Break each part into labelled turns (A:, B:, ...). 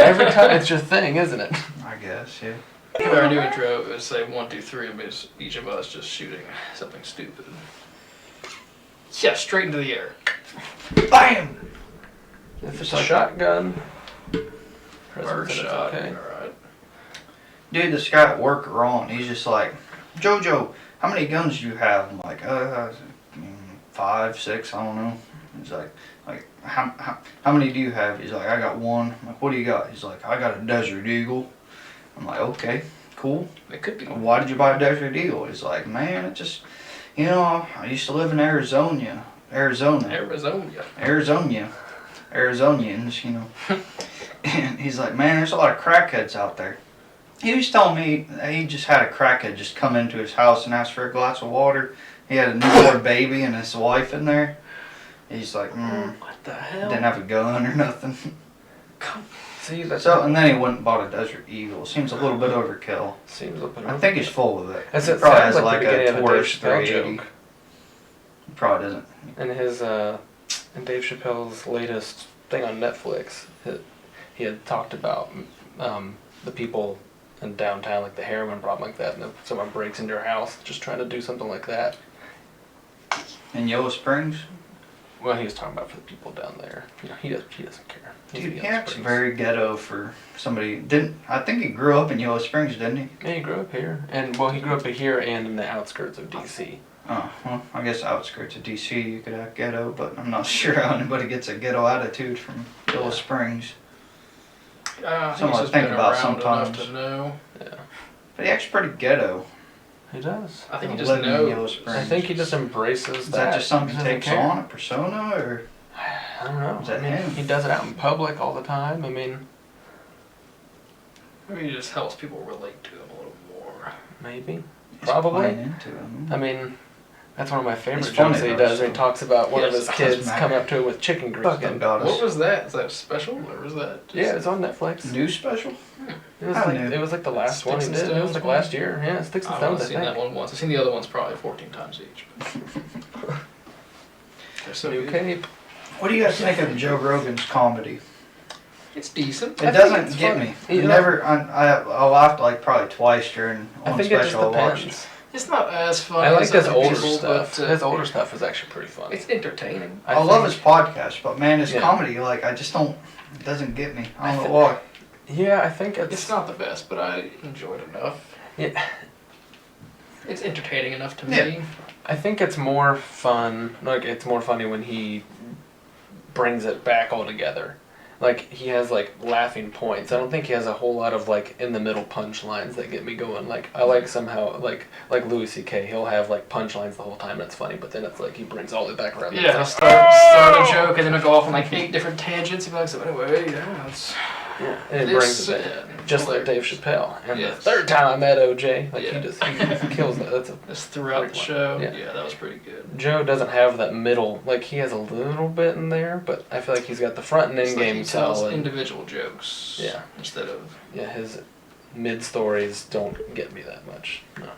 A: every time it's your thing, isn't it?
B: I guess, yeah.
C: If our new intro, it would say 1, 2, 3, and it's each of us just shooting something stupid. Yeah, straight into the air.
B: Bam!
A: If it's a shotgun,
C: Bird shot.
A: okay.
C: Alright.
B: Dude, this guy at work are on. He's just like, Jojo, how many guns do you have? I'm like, 5, 6, I don't know. He's like how many do you have? He's like, I got one. I'm like, what do you got? He's like, I got a Desert Eagle. I'm like, okay, cool.
C: It could be.
B: Why did you buy a Desert Eagle? He's like, man, it just, I used to live in Arizona. Arizonians, And he's like, man, there's a lot of crackheads out there. He was telling me he just had a crackhead just come into his house and ask for a glass of water. He had a newborn baby and his wife in there. He's like,
A: What the hell?
B: didn't have a gun or nothing.
A: See, that's
B: And then he went and bought a Desert Eagle. Seems a little bit overkill.
A: Seems a bit.
B: I think he's full of it.
A: As
B: He
A: it
B: probably
A: sounds
B: has
A: like the
B: like
A: beginning
B: a
A: of a Dave
B: Taurus
A: Chappelle
B: 380.
A: joke.
B: He probably doesn't.
A: And his in Dave Chappelle's latest thing on Netflix, he had talked about the people in downtown, like the heroin problem like that, and if someone breaks into your house, just trying to do something like that.
B: In Yellow Springs?
A: Well, he was talking about for the people down there. He doesn't care.
B: Dude, he acts very ghetto for somebody. I think he grew up in Yellow Springs, didn't he?
A: Yeah, he grew up here, and he grew up here and in the outskirts of DC.
B: Oh, well, I guess outskirts of DC you could act ghetto, but I'm not sure how anybody gets a ghetto attitude from Yellow Springs.
C: Something I think about sometimes. To know.
A: Yeah.
B: But he acts pretty ghetto.
A: He does.
C: I think he just
B: living in Yellow
C: knows.
B: Springs.
A: I think he just embraces
B: Is that just something he takes
A: care.
B: on, a persona, or?
A: I don't know.
B: Is that
A: I mean,
B: him?
A: he does it out in public all the time. I mean,
C: Maybe he just helps people relate to him a little more.
A: maybe.
B: He's
A: Probably.
B: playing into him.
A: I mean, that's one of my favorite
B: He's funny
A: jokes that he
B: though,
A: does. Where he
B: so-
A: talks about one of
C: Yes,
A: his kids
B: doesn't
A: coming
B: matter.
A: up to him with chicken grease.
B: Fucking about us.
C: What was that? Is that special or was that just...
A: Yeah, it's on Netflix.
B: New special?
A: It was
B: I
A: like
B: knew.
A: it was like the last
C: Sticks
A: one he
C: and
A: did. It was
C: Stones
A: like
C: one?
A: last year. Yeah, Sticks and
C: I've only
A: Stones. I
C: seen that
A: think.
C: one once. I've seen the other ones probably 14 times each. They're so
A: New
C: good.
A: cape.
B: What do you guys think of Joe Rogan's comedy?
C: It's decent.
B: It
A: I think
B: doesn't
A: it's
B: get
A: funny.
B: me.
A: You know-
B: I laughed like probably twice during
A: I
B: one
A: think it just
B: special I watched.
A: depends.
C: It's not as funny
A: I like
C: as
A: his
C: other
A: older
C: people,
A: stuff.
C: but
A: His older stuff is actually pretty funny.
C: it's entertaining.
B: I love
A: think-
B: his podcast, but man, his
A: Yeah.
B: comedy, like, I just don't, it doesn't get me. I don't know
A: thi-
B: why.
A: Yeah, I think
C: It's not the best, but I enjoyed it enough.
A: Yeah,
C: It's entertaining enough to
B: Yeah.
C: me.
A: I think it's more fun. Like it's more funny when he brings it back all together. Like he has like laughing points. I don't think he has a whole lot of like in the middle punchlines that get me going. Like I like somehow like Louis C.K. He'll have like punchlines the whole time. That's funny, but then it's like he brings all the back around.
C: Yeah, he'll
A: It's like,
C: start a joke and then it'll go off on like 8 different tangents. He'll be like, so anyway, yeah, it's...
A: yeah, and it
C: This,
A: brings it back. Just like Dave Chappelle. And
C: Yes.
A: the third time I met OJ, like
C: Yeah.
A: he kills that. That's a
C: Just throughout the
A: Great one.
C: show.
A: Yeah.
C: Yeah, that was pretty good.
A: Joe doesn't have that middle. Like he has a little bit in there, but I feel like he's got the front and
C: It's
A: end
C: like
A: game
C: he tells
A: solid.
C: individual jokes.
A: Yeah.
C: Instead of...
A: Yeah, his mid stories don't get me that much. No,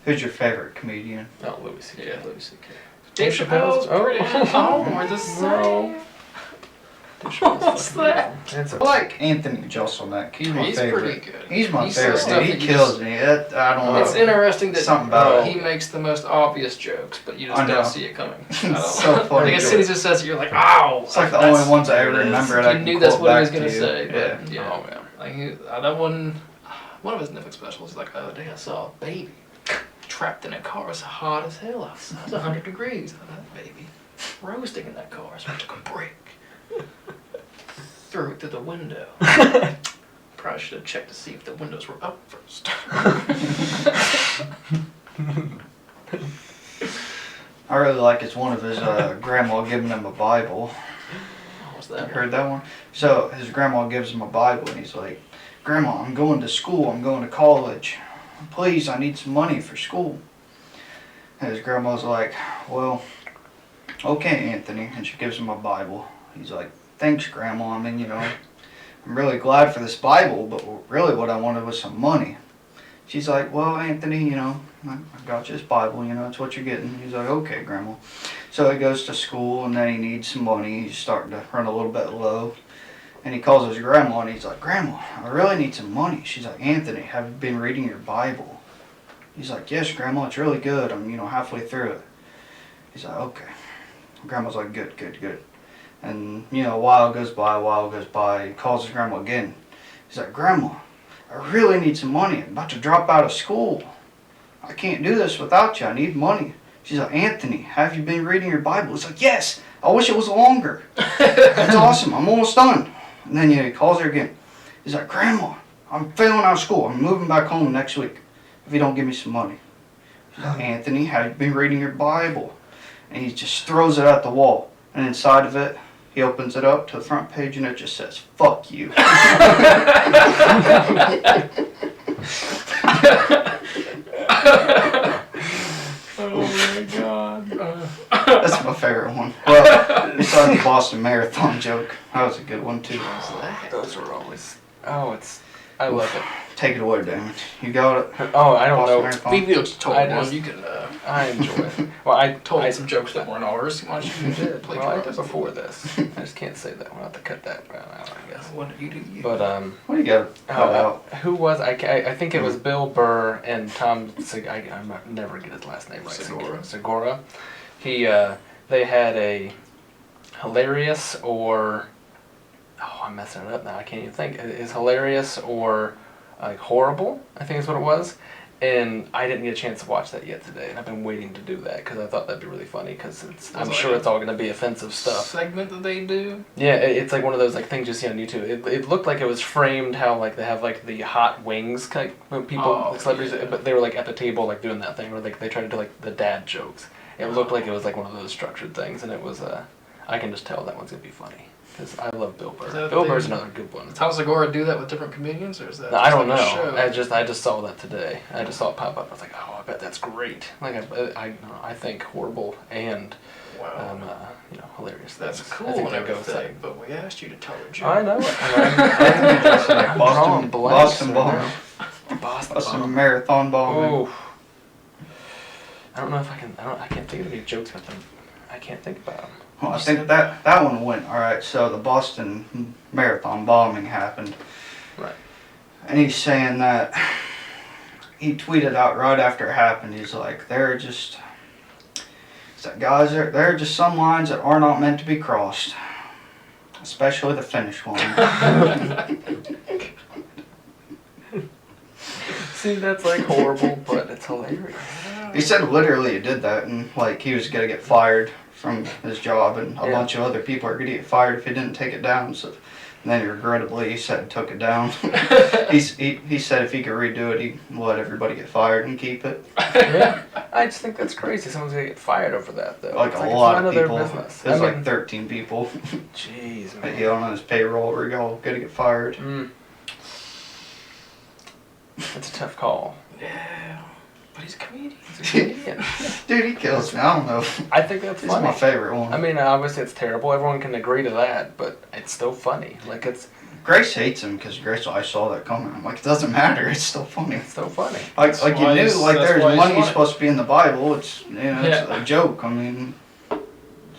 B: Who's your favorite comedian?
A: not Louis C.K.
C: Yeah, Louis C.K.
A: Dave Chappelle's
C: pretty...
A: oh.
C: Oh, we're the same.
A: No. Dave Chappelle's
C: What's
A: fucking
C: that?
A: good. It's
B: I
A: a-
B: like Anthony Jeselnik. He's my
C: He's
B: favorite.
C: pretty good.
B: He's my
C: He says
B: favorite.
C: stuff
B: Dude. He
C: that you
B: kills
C: just-
B: me. I don't know.
C: It's interesting that
B: Something about
C: he makes the most obvious jokes, but you
B: I
C: just
B: know.
C: don't see it coming.
B: It's so funny.
C: Like as soon as it says it, you're like, "Ow!"
B: It's like the
C: That's-
B: only ones I ever
C: there it is.
B: remember that I
C: You
B: can
C: knew that's
B: quote
C: what he was
B: back
C: gonna
B: to you.
C: say. But
B: Yeah.
C: yeah.
A: Oh yeah.
C: Like that one of his Netflix specials is like, "Oh, day I saw a baby trapped in a car. It's hot as hell outside. It's 100 degrees. That baby roasting in that car. So I took a brick, threw it through the window. Probably should have checked to see if the windows were up first."
B: I really like it's one of his grandma giving him a Bible.
C: What's
B: You
C: that?
B: heard that one? So his grandma gives him a Bible and he's like, "Grandma, I'm going to school. I'm going to college. Please, I need some money for school." And his grandma's like, "Well, okay, Anthony." And she gives him a Bible. He's like, "Thanks, Grandma. I mean, I'm really glad for this Bible, but really what I wanted was some money." She's like, "Well, Anthony, I got you this Bible, it's what you're getting." He's like, "Okay, Grandma." So he goes to school and then he needs some money. He's starting to run a little bit low. And he calls his grandma and he's like, Grandma, I really need some money. She's like, Anthony, have you been reading your Bible? He's like, yes, Grandma, it's really good. I'm, halfway through it. He's like, okay. Grandma's like, good, good, good. And, a while goes by. He calls his grandma again. He's like, Grandma, I really need some money. I'm about to drop out of school. I can't do this without you. I need money. She's like, Anthony, have you been reading your Bible? He's like, yes. I wish it was longer. That's awesome. I'm almost done. And then he calls her again. He's like, Grandma, I'm failing out of school. I'm moving back home next week if you don't give me some money. She's like, Anthony, have you been reading your Bible? And he just throws it at the wall. And inside of it, he opens it up to the front page and it just says, fuck you.
C: Oh my God.
B: That's my favorite one. Well, besides the Boston Marathon joke, that was a good one too.
A: Those are always. I love it.
B: Take it away, Damon. You got it?
A: Oh, I don't
B: Boston
A: know.
B: Marathon?
C: Maybe it's told
A: I
C: one.
A: just-
C: You can
A: I enjoy it. Well, I
C: told some jokes that weren't ours. Why don't you
A: did.
C: play
A: Well, I did
C: yours?
A: before this. I just can't say that. We'll have to cut that out, I guess.
C: What did you do? You?
A: But
B: What do you got?
A: who was I think it was Bill Burr and Tom. I'm never get his last name right. Segura. He they had a hilarious or I'm messing it up now. I can't even think. Is hilarious or like horrible? I think is what it was. And I didn't get a chance to watch that yet today, and I've been waiting to do that because I thought that'd be really funny because I'm sure it's all going to be offensive stuff.
C: Segment that they do.
A: Yeah, it's like one of those like things you see on YouTube. It looked like it was framed how like they have like the hot wings kind of when people celebrities, but they were like at the table like doing that thing where like they tried to do like the dad jokes. It looked like it was like one of those structured things, and it was I can just tell that one's gonna be funny because I love Bill Burr. Bill Burr's another good one.
C: Does Tom Segura do that with different comedians, or is that?
A: No, I don't
C: like a
A: know.
C: show?
A: I just saw that today. I just saw it pop up. I was like, oh, I bet that's great. Like I think horrible and
C: Wow.
A: hilarious.
C: That's
A: things.
C: cool
A: I think
C: and
A: that goes
C: everything, but we asked you to tell a joke.
A: I know it. I'm drawing blanks
B: Boston
A: right
B: bomb.
A: now. Boston
B: Boston
A: bomb.
B: Marathon bombing.
A: Oh. I don't know if I can. I can't think of any jokes about them. I can't think about them.
B: Well, I think that one went alright. So the Boston Marathon bombing happened.
A: Right.
B: And he's saying that he tweeted out right after it happened. He's like, there are just some lines that are not meant to be crossed, especially the finish line.
A: See, that's like horrible, but it's hilarious.
B: He said literally he did that, and like he was gonna get fired from his job, and a bunch of other people are gonna get fired if he didn't take it down. So then regrettably, he said took it down. he said if he could redo it, he'd let everybody get fired and keep it.
A: Yeah, I just think that's crazy. Someone's gonna get fired over that, though.
B: Like
A: it's
B: a lot
A: none
B: of
A: their
B: people.
A: business.
B: There's
A: I
B: like
A: mean,
B: 13 people
A: jeez,
B: that
A: man.
B: he on his payroll were all gonna get fired.
A: That's a tough call.
C: Yeah, but he's a comedian.
A: He's a comedian.
B: Dude, he kills me. I don't know.
A: I think that's
B: He's
A: funny.
B: my favorite one.
A: I mean, obviously it's terrible. Everyone can agree to that, but it's still funny. Like
B: Grace hates him because Grace, I saw that coming. I'm like, it doesn't matter. It's still funny.
A: it's still funny.
B: Like you
C: why
B: knew,
C: he's-
B: like
C: that's
B: there's
C: why he's
B: money
C: funny.
B: supposed to be in the Bible. It's it's
C: Yeah.
B: a joke. I mean,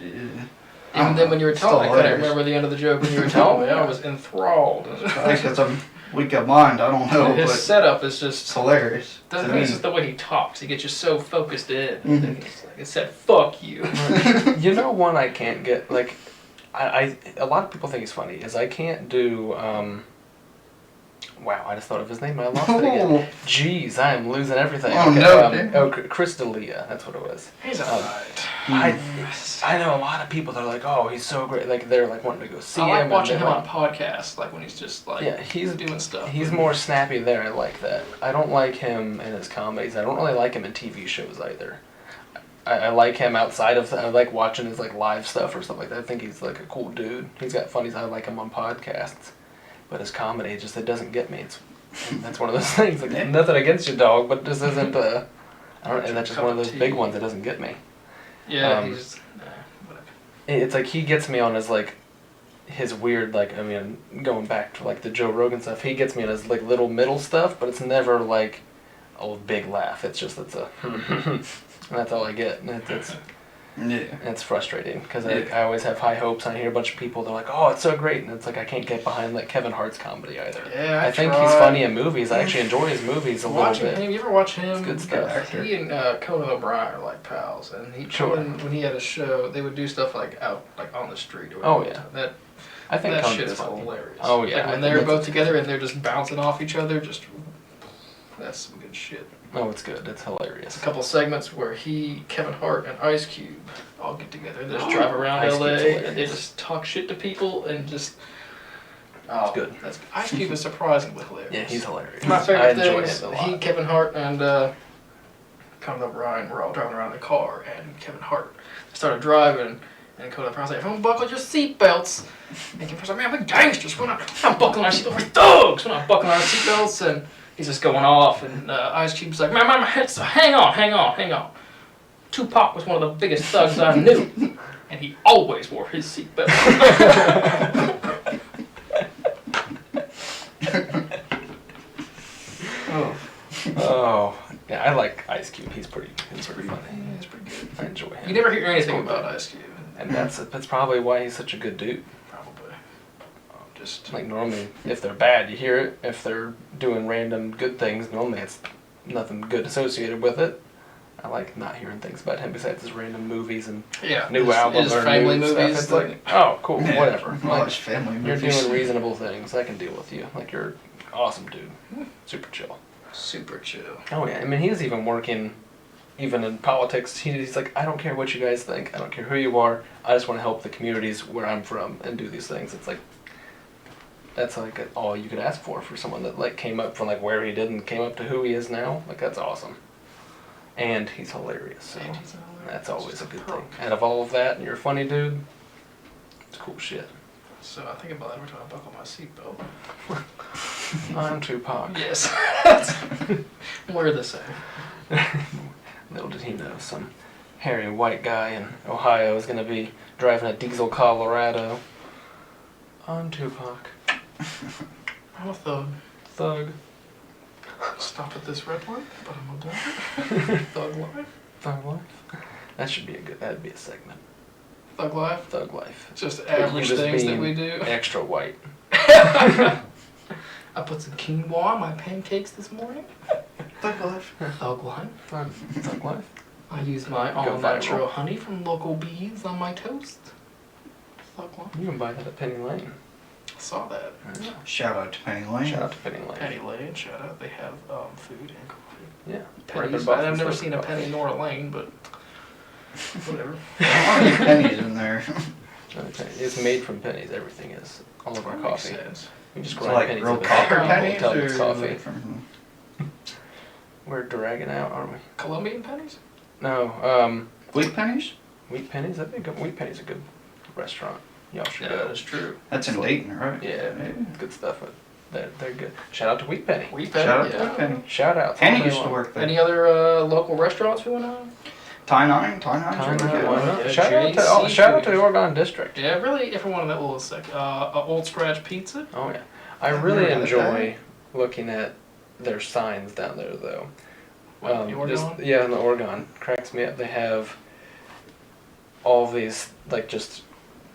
C: Even then, when you were
B: Still
C: telling me, I couldn't
B: hilarious.
C: remember the end of the joke when you were telling me. I was enthralled.
B: because I'm weak of mind. I don't know,
C: His
B: but
C: setup is just.
B: it's hilarious.
C: The
B: to
C: thing is
B: me.
C: just the way he talks. He gets you so focused in.
B: Mhm.
C: And it's like, it said, "Fuck you."
A: You know, one I can't get like, I a lot of people think he's funny is I can't do. Wow, I just thought of his name and I lost it again. Jeez, I am losing everything.
B: Oh, no, dude.
A: Chris D'Elia, that's what it was.
C: He's alright.
A: I know a lot of people that are like, oh, he's so great. Like they're like wanting to go see
C: I
A: him.
C: like
A: and
C: watching
A: they're
C: him
A: like-
C: on podcasts, like when he's just like
A: he's
C: doing stuff.
A: He's more snappy there. I like that. I don't like him in his comedies. I don't really like him in TV shows either. I like him outside of. I like watching his like live stuff or stuff like that. I think he's like a cool dude. He's got funny. I like him on podcasts, but his comedy it doesn't get me. That's one of those things. Like nothing against your dog, but this isn't. I don't. And that's just one of those big ones that doesn't get me.
C: Yeah, he's whatever.
A: It's like he gets me on his like his weird like I mean going back to like the Joe Rogan stuff. He gets me on his like little middle stuff, but it's never like a big laugh. It's just and that's all I get. And
B: Yeah.
A: And it's frustrating because
B: Yeah.
A: I always have high hopes. And I hear a bunch of people, they're like, "Oh, it's so great," and it's like I can't get behind like Kevin Hart's comedy either.
C: Yeah,
A: I think he's funny in movies. I actually enjoy his movies a little
C: Watching
A: bit.
C: him, you ever watch him?
A: It's good stuff.
B: actor.
C: He and Conan O'Brien are like pals, and
A: Sure.
C: when he had a show, they would do stuff like out like on the street. Or
A: Oh,
C: whatever.
A: yeah. I think
C: That
A: Conan
C: shit
A: is
C: is
A: funny.
C: hilarious.
A: Oh, yeah,
C: like
A: I
C: when
A: think
C: they're
A: that's-
C: both together and they're just bouncing off each other, that's some good shit.
A: Oh, it's good. It's hilarious.
C: A couple segments where Kevin Hart, and Ice Cube all get together and just drive around
A: Ice Cube's
C: LA
A: hilarious.
C: and they just talk shit to people and just. Oh,
A: It's good.
C: Ice Cube is surprisingly hilarious.
A: Yeah, he's hilarious.
C: My
A: I
C: favorite
A: enjoy
C: thing is
A: him a lot.
C: Kevin Hart, and Conan O'Brien were all driving around in a car, and Kevin Hart started driving, and Conan O'Brien's like, "Everyone buckle your seatbelts." And Kevin Hart's like, "Man, we're gangsters. We're not buckling our seatbelts. We're thugs. We're not buckling our seatbelts." And he's just going off, and Ice Cube's like, "Man, my head's hang on. Tupac was one of the biggest thugs I knew, and he always wore his seatbelt."
B: Oh.
A: Oh, yeah, I like Ice Cube. He's pretty funny.
C: Yeah, it's pretty good.
A: I enjoy him.
C: You never hear anything about Ice Cube.
A: And that's probably why he's such a good dude.
C: Probably. Just
A: Like normally, if they're bad, you hear it. If they're doing random good things, normally it's nothing good associated with it. I like not hearing things about him besides his random movies and
C: yeah,
A: new albums
C: his
A: or
C: family
A: new
C: movies.
A: stuff. It's like, oh, cool,
B: Yeah.
A: whatever.
B: I
A: Like,
B: watch family
A: you're
B: movies.
A: doing reasonable things. I can deal with you. Like you're awesome, dude. Super chill.
C: Super chill.
A: Oh yeah, I mean he's even working, even in politics. He's like, I don't care what you guys think. I don't care who you are. I just want to help the communities where I'm from and do these things. It's like, that's like all you could ask for someone that like came up from like where he did and came up to who he is now. Like that's awesome. And he's hilarious. So
C: And he's hilarious.
A: that's always
C: Just
A: a good
C: perk.
A: thing. Out of all of that, and you're a funny dude. It's cool shit.
C: So I think about it every time I buckle my seatbelt.
A: I'm Tupac.
C: Yes. We're the same.
A: Little did he know, some hairy white guy in Ohio is going to be driving a diesel Colorado. I'm Tupac.
C: I'm a thug.
A: Thug.
C: Stop at this red light, but I'm a dog. Thug life.
A: Thug life. That'd be a segment.
C: Thug life.
A: Thug life.
C: Just
A: You
C: average
A: just
C: things that
A: being
C: we do.
A: Extra white.
C: I put some quinoa on my pancakes this morning.
B: Thug life.
C: Thug life.
A: Thug life.
C: I use my
A: Go
C: all natural
A: viral.
C: honey from local bees on my toast. Thug life.
A: You can buy that at Penny Lane.
C: I saw that.
B: Shout out to Penny Lane.
A: Shout out to Penny Lane.
C: Penny Lane, shout out. They have food and coffee.
A: Yeah.
C: Pennies.
A: Right,
C: I've never
A: Boston's
C: seen a
A: coffee.
C: penny nor a lane, but whatever.
B: There aren't any pennies in there.
A: Okay. It's made from pennies. Everything is. All of our
C: That makes
A: coffee.
C: sense.
A: We just
B: It's
A: grind
B: like
A: pennies
B: real
A: in the
B: copper
A: bag
B: pennies
A: until it's
B: or
A: coffee.
B: like from
A: We're dragging out, aren't we?
C: Colombian pennies?
A: No.
B: wheat pennies?
A: Wheat pennies. That'd be good. Wheat pennies a good restaurant. Y'all should
C: Yeah,
A: go.
C: that's true.
B: That's in Dayton, right?
A: Yeah, good stuff. They're good. Shout out to Wheat Penny.
C: Wheat penny.
B: Shout out
C: yeah.
B: to Wheat Penny.
A: Shout out.
B: Penny used to work there.
C: Any other local restaurants we want to?
B: Tie Nine's really good.
C: Yeah,
A: Shout out to
C: JC
A: the Oregon District.
C: Yeah, really, everyone in that little sec. Old Scratch Pizza.
A: Oh yeah, I
B: I've
A: really
B: never had
A: enjoy looking at their signs down there though.
C: What, the Oregon?
A: Yeah, in the Oregon cracks me up. They have all these like just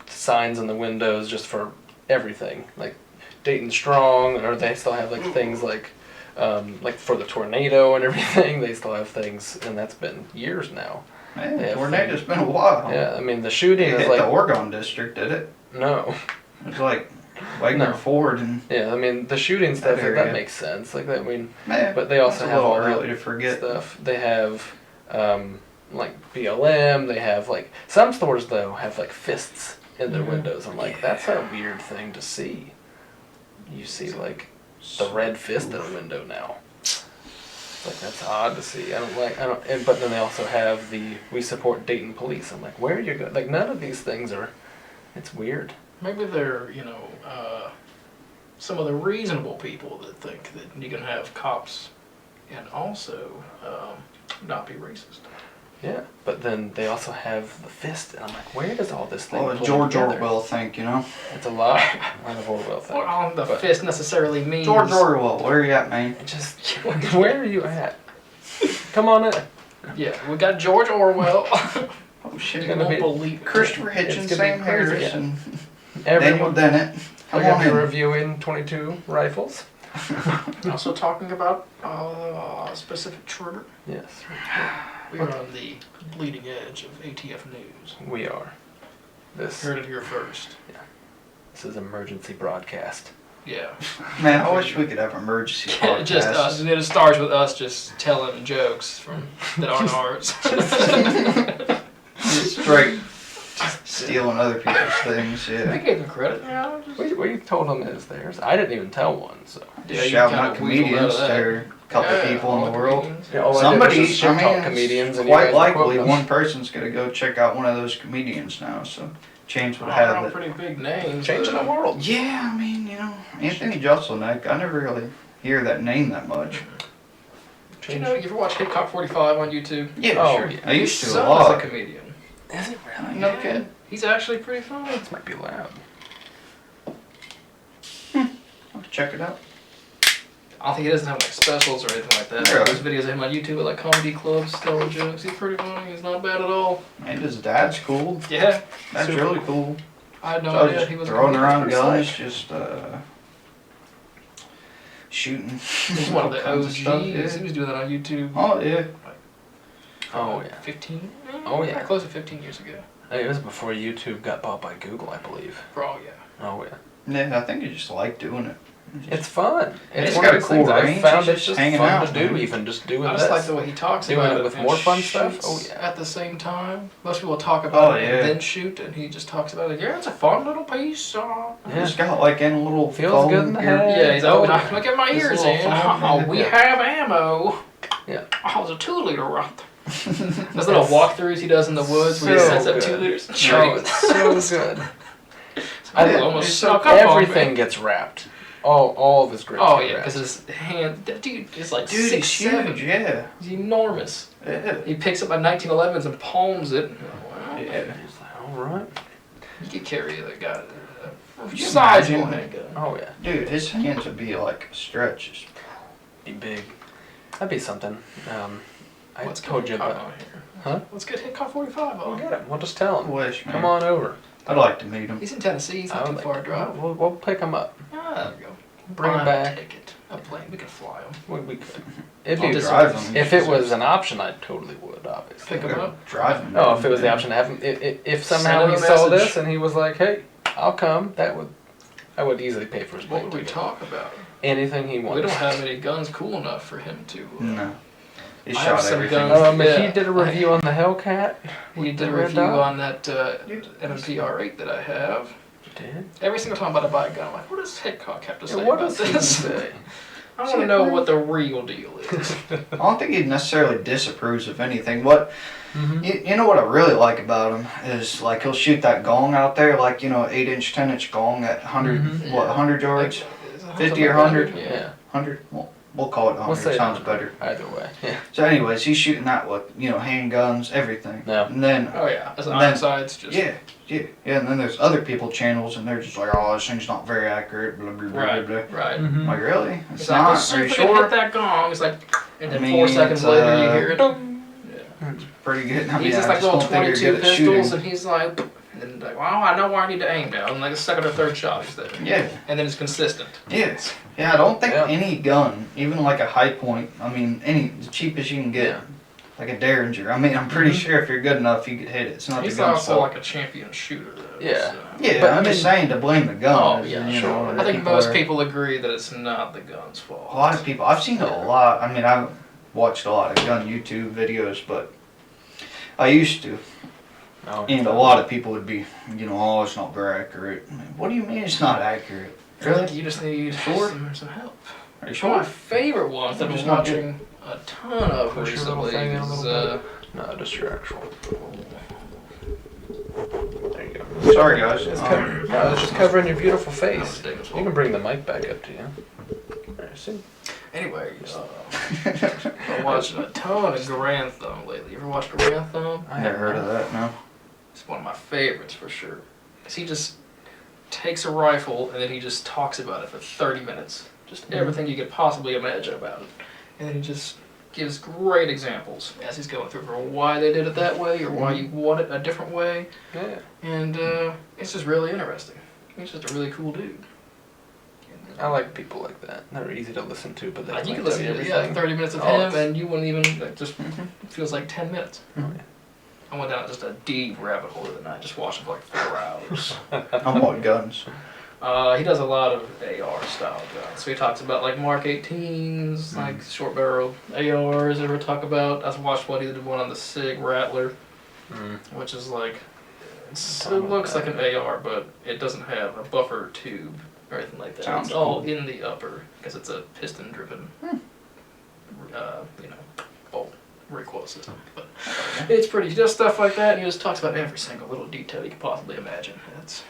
A: signs in the windows just for everything, like Dayton Strong, or they still have like things like for the tornado and everything. They still have things, and that's been years now.
B: Man,
A: Yeah,
B: tornado's been a while.
A: Yeah, I mean the shooting
B: It
A: is
B: hit
A: like
B: the Oregon district, did it?
A: no.
B: It was like Wagner
A: No.
B: Ford and
A: Yeah, I mean the shooting stuff
B: That
A: like,
B: area.
A: that makes sense. Like that, I mean,
B: man.
A: but they also
B: that's a
A: have
B: little
A: all
B: early
A: that
B: to forget.
A: stuff. They have like BLM. They have like some stores though have like fists in their
C: Mhm.
A: windows. I'm like, that's a weird thing to see. You see like the red fist in a window now. It's like that's odd to see. But then they also have the we support Dayton police. I'm like, where are you going? Like none of these things are. It's weird.
C: Maybe they're, some of the reasonable people that think that you can have cops and also not be racist.
A: Yeah, but then they also have the fist, and I'm like, where does all this thing?
B: What does
A: pull
B: George
A: together?
B: Orwell think, you know?
A: It's a lot of Orwell thing.
C: What on the
A: But-
C: fist necessarily means.
B: George Orwell, where you at, man?
A: It just, where are you at? Come on in.
C: Yeah, we got George Orwell.
B: shit.
A: gonna
C: won't
A: be-
C: believe it.
B: Christopher
A: It's
B: Hitchens,
A: gonna be
B: Sam
A: crazy,
B: Harris,
A: yeah.
B: and Daniel
A: Everyone,
B: Dennett.
A: we're
B: Come
A: gonna
B: on
A: be
B: in.
A: reviewing 22 rifles.
C: Also talking about specific trigger.
A: Yes,
C: We are on the bleeding edge of ATF news.
A: we are. This
C: Heard it here first.
A: is emergency broadcast.
C: Yeah.
B: Man, I wish we could have emergency podcasts.
C: Just us. It starts with us just telling jokes that aren't ours.
B: Just straight stealing other people's things.
C: I
B: Yeah.
C: gave them credit. Yeah,
A: We told them it was theirs. I didn't even tell one, so.
C: Yeah, you
B: Shouting
C: kinda
B: out
C: weaseled
B: comedians.
C: out of that.
B: There are a couple
C: Yeah,
B: people
C: all
B: in the world.
C: comedians.
A: Yeah, all I did was
B: Somebody,
A: just shit talk
B: it's
A: comedians, and you
B: quite
A: guys were
B: likely
A: quoting them.
B: one person's gonna go check out one of those comedians now. So change would
C: Oh,
B: have
C: they're all
B: it.
C: pretty big names.
A: Changing the world.
B: Yeah, I mean, Anthony Jeselnik. I never really hear that name that much.
C: You know, you ever watch Hitchcock 45 on YouTube?
B: Yeah,
A: Oh,
B: sure.
A: yeah.
B: I used to
C: His
B: a
C: son
B: lot.
C: is a comedian.
A: Is it really?
B: No kidding.
C: He's actually pretty funny.
A: This might be loud.
B: I'll check it out.
C: I don't think he doesn't have like specials or anything like that.
B: Really?
C: There's videos of him on YouTube at like comedy clubs telling jokes. He's pretty funny. He's not bad at all.
B: And his dad's cool.
C: Yeah.
B: That's
C: Super.
B: really cool.
C: I had no
B: So
C: idea
B: just
C: he was a
B: throwing
C: comedian
B: around
C: first,
B: guns,
C: like,
B: just shooting.
C: He's one of the
B: all kinds
C: OGs.
B: stuff,
C: He
B: yeah.
C: was doing that on YouTube.
B: Oh yeah.
A: Oh, yeah.
C: 15?
A: Oh, yeah.
C: Close to 15 years ago.
A: It was before YouTube got bought by Google, I believe.
C: Oh, yeah.
A: Oh, yeah.
B: Yeah, I think you just like doing it.
A: It's fun.
B: It's
A: one
B: got
A: of
B: a
A: those
B: cool
A: things I
B: range,
A: found
B: you're
A: it's
B: just
A: just
B: hanging
A: fun
B: out,
A: to do,
B: man.
A: even just doing
C: I
A: this.
C: just like the way he talks
A: Doing
C: about
A: it
C: it
A: with
C: and
A: more fun stuff?
C: shoots
A: Oh, yeah.
C: At the same time. Most people talk about
B: Oh,
C: it
B: yeah.
C: and then shoot, and he just talks about it. Yeah, it's a fun little piece.
A: Yeah.
B: Just got like in a little
A: Feels
B: foam
A: good in the
B: ear-
A: head.
C: Yeah, he's
A: Oh,
C: like,
A: yeah.
C: look at my
B: This
C: ears
B: little
C: in.
B: phone,
C: Oh, we
A: yeah.
C: have ammo.
A: Yeah.
C: Oh, it's a 2-liter right there. Those little walkthroughs he does in the woods where he
A: So
C: sets up
A: good.
C: 2 liters and
A: Oh,
C: shoots.
A: it's so good.
C: I
B: Yeah,
C: almost
B: it's
C: snuck up on me.
A: Everything gets wrapped. All of his grips
C: Oh
A: get
C: yeah,
A: wrapped.
C: because his hand, that dude is like
B: Dude, he's
C: 6'7".
B: huge. Yeah.
C: He's enormous.
B: Yeah.
C: He picks up my 1911s and palms it. Wow.
B: Yeah.
A: He's like, all right.
C: You could carry that guy.
B: Could you
C: Sizable
B: imagine?
C: handgun.
A: Oh, yeah.
B: Dude, his hands would be like stretches.
A: Be big. That'd be something. I
C: Let's
A: told
C: get
A: you
C: Hitchcock
A: about.
C: on here.
A: Huh?
C: Let's get Hitchcock 45
A: We'll
C: on.
A: get him. We'll just tell him.
B: Wish, man.
A: Come on over.
B: I'd like to meet him.
C: He's in Tennessee. He's not too
A: would
C: far
A: like-
C: to drive.
A: We'll pick him up.
C: Ah, there we go.
A: Bring him
C: On a
A: back.
C: ticket. A plane. We can fly him.
A: We could. It'd
C: I'll
A: be
C: just
B: drive him.
A: if it was an option, I totally would, obviously.
C: Pick him up.
B: Drive him.
A: No, if it was the option to have him, if somehow
C: Send
A: he
C: him a
A: saw
C: message.
A: this and he was like, "Hey, I'll come," I would easily pay for his
C: What
A: plane
C: would we
A: ticket.
C: talk about?
A: Anything he wanted.
C: We don't have any guns cool enough for him to.
B: No. He
C: I have
B: shot
C: some
B: everything.
C: guns.
A: He
C: Yeah.
A: did a review on the Hellcat.
C: He
A: with
C: did a
A: the red
C: review
A: dot.
C: on that M&P R8 that I have.
A: Did?
C: Every single time I buy a gun, I'm like, what does Hitchcock have to say
A: What
C: about
A: does he
C: this?
A: say?
C: I want to know what the real deal is.
B: I don't think he necessarily disapproves of anything. What
A: Mm-hmm.
B: you know what I really like about him is like he'll shoot that gong out there, like 8-inch, 10-inch gong at 100
A: Mhm.
B: what 100 yards,
C: Is it
B: 50 or
C: like
B: 100?
A: Yeah.
B: 100. We'll call it 100.
A: We'll say
B: Sounds
A: 100.
B: better.
A: Either way. Yeah.
B: So, anyways, he's shooting that with handguns, everything.
A: Yeah.
B: And then
C: Oh yeah, as an
B: Then-
C: Ironside's just
B: yeah. And then there's other people channels, and they're just like, oh, this thing's not very accurate. Blah blah blah
C: right,
B: blah. blah.
C: right.
A: Mm-hmm.
B: Like really? It's
C: It's like,
B: not.
C: as soon
B: Are you
C: as we hit
B: sure?
C: that gong, it's like, and then
B: I
C: 4
B: mean,
C: seconds
B: it's,
C: later you hear it. Dong. Yeah.
B: Pretty good. I mean,
C: He's just
B: I
C: like little
B: don't think
C: 22
B: you're good at
C: pistols,
B: shooting.
C: and he's like, and then like, well, I know where I need to aim now. And like the second or third shot is there.
B: Yeah.
C: And then it's consistent.
B: Yes. Yeah, I don't think
A: Yeah.
B: any gun, even like a high point, I mean, any as cheap as you can get,
A: Yeah.
B: like a Derringer. I mean, I'm pretty
A: Mhm.
B: sure if you're good enough, you could hit it. It's not
C: He's
B: the gun's
C: also
B: fault.
C: like a champion shooter, though.
A: Yeah.
C: so.
B: Yeah,
A: But,
B: I'm
A: I
B: just
A: mean-
B: saying to blame the gun.
C: Oh,
B: is,
C: yeah,
B: you
A: sure.
B: know,
C: I
B: other
C: think most
B: are-
C: people agree that it's not the gun's fault.
B: A lot of people. I've seen a lot. I mean, I've watched a lot of gun YouTube videos, but I used to.
A: Oh,
B: And a lot of people would be, oh, it's not very accurate. I mean, what do you mean it's not accurate?
C: I think you just need
B: Sure.
C: some help.
B: Are you
C: One of my
B: sure?
C: favorite ones that I've
B: Just
C: been
B: not good.
C: watching a ton of
A: Push your little
C: recently
A: thing in a
C: is
A: little No, just your actual. There you go.
B: Sorry, guys.
A: It's no, it's just covering your beautiful face.
C: was digging
A: You can bring the mic back up to you. There, see?
C: Anyway, I'm watching a ton of Grand Thumb lately. You ever watch Grand Thumb?
B: I never heard of that. No.
C: It's one of my favorites for sure. 'Cause he just takes a rifle and then he just talks about it for 30 minutes. Just everything you could possibly imagine about it. And then he just gives great examples as he's going through for why they did it that way or why you want it a different way.
A: Yeah.
C: And it's just really interesting. He's just a really cool dude.
A: I like people like that. They're easy to listen to, but they
C: You
A: can
C: can
A: tell
C: listen
A: you
C: to
A: everything.
C: 30 minutes of
A: Oh,
C: him
A: it's-
C: and you wouldn't even, just feels like 10 minutes.
A: Oh, yeah.
C: I went down just a deep rabbit hole the other night, just watching for like 4 hours.
B: I'm on guns.
C: He does a lot of AR style guns. So he talks about like Mark 18s, like short barrel ARs. Ever talk about? I watched one. He did one on the Sig Rattler, which is like it looks like an AR, but it doesn't have a buffer tube or anything like that.
B: Sounds
C: it's all
B: cool.
C: in the upper because it's a piston driven, bolt recoil system. But it's pretty. He does stuff like that, and he just talks about every single little detail you could possibly imagine. It's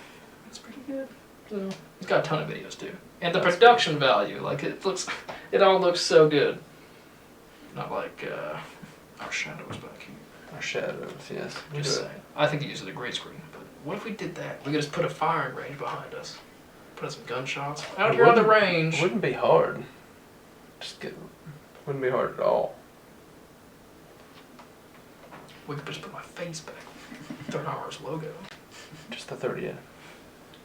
C: pretty good. So he's got a ton of videos too, and the production value, like it all looks so good. Not like our shadows back here.
A: Our shadows, yes. We
C: Just
A: do it.
C: saying. I think he uses a green screen. But what if we did that? We could just put a firing range behind us, put in some gunshots out
A: It
C: here on the
A: wouldn't-
C: range.
A: It wouldn't be hard. Wouldn't be hard at all.
C: We could just put my face back. Third Hour's logo.
A: Just the 30th.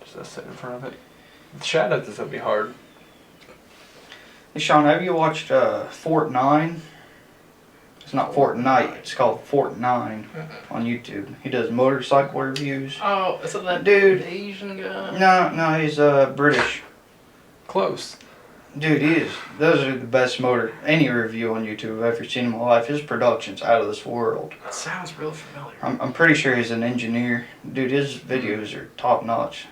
A: Just us sitting in front of it. The shadows is gonna be hard.
B: Hey Sean, have you watched Fort 9? It's not Fortnite, it's called Fort 9 on YouTube. He does motorcycle reviews.
C: Oh, is it that
B: Dude.
C: Asian guy?
B: No, he's British.
A: Close.
B: Dude, he is. Those are the best any review on YouTube I've ever seen in my life. His production's out of this world.
C: That sounds real familiar.
B: I'm pretty sure he's an engineer. Dude, his videos are top notch.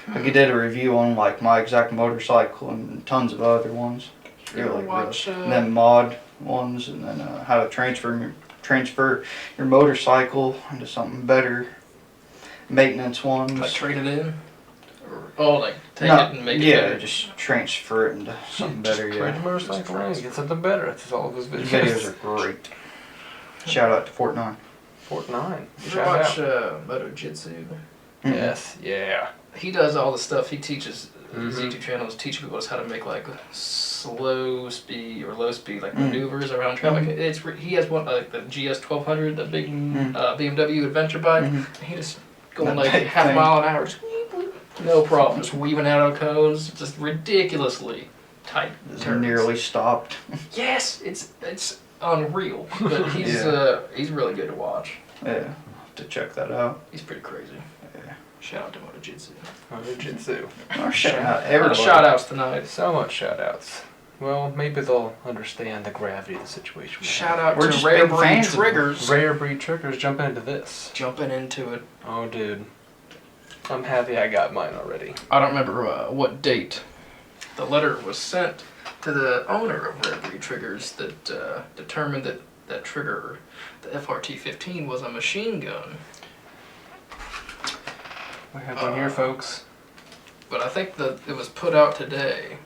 B: Like he did a review on like my exact motorcycle and tons of other ones.
C: You ever
B: Really,
C: watch,
B: and then mod ones, and then how to transfer your motorcycle into something better. Maintenance ones.
C: like trade it in? Like take
B: No,
C: it and make it
B: yeah,
C: better?
B: just transfer it into something better.
A: Trade
B: Yeah,
A: the motorcycle and get something better. That's all of his
B: his
A: videos.
B: videos are great. Shout out to Fort 9.
A: Fort 9.
C: You
A: Shout
C: ever watch
A: out.
C: Moto Jitsu?
B: Mm-hmm.
A: Yes, yeah.
C: He does all the stuff. He teaches his
A: Mhm.
C: YouTube channel is teaching people how to make like slow speed or low speed like
B: Mm.
C: maneuvers around traffic. He has one like the GS 1200, the big BMW adventure bike.
B: Mhm.
C: And he just going
B: That
C: like
B: big
C: half a
B: thing.
C: mile an hour, just no problem, just weaving out of cones, just ridiculously tight
B: It's
C: turns.
B: nearly stopped.
C: Yes, it's unreal, but he's really good to watch.
B: Yeah, I'll have to check that out.
C: He's pretty crazy.
B: Yeah.
C: Shout out to Moto Jitsu.
A: Jiu-Jitsu.
B: Or shout out
C: A lot of
B: everybody.
C: shout outs tonight.
A: So much shout outs. Well, maybe they'll understand the gravity of the situation. we
C: Shout
A: have.
C: out
B: We're
C: to
B: just
C: Rare
B: big
C: Breed
B: fans of them.
C: Triggers.
A: Rare breed triggers jumping into this.
C: Jumping into it.
A: Oh, dude. I'm happy I got mine already.
C: I don't remember what date the letter was sent to the owner of Rare Breed Triggers that determined that that trigger, the FRT-15, was a machine gun.
A: We have one here, folks.
C: But I think that it was put out today.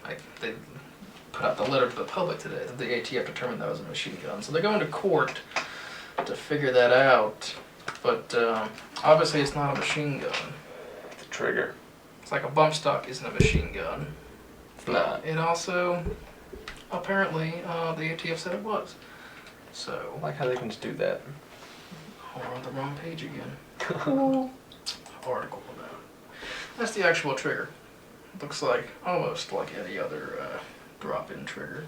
C: Like they put out the letter to the public today that the ATF determined that was a machine gun. So they're going to court to figure that out. But obviously it's not a machine gun.
A: The trigger.
C: It's like a bump stock isn't a machine gun.
A: It's not.
C: It also, apparently, the ATF said it was.
A: I
C: So,
A: like how they can just do that.
C: we're on the wrong page again. Article about it. That's the actual trigger. Looks like, almost like any other drop-in trigger.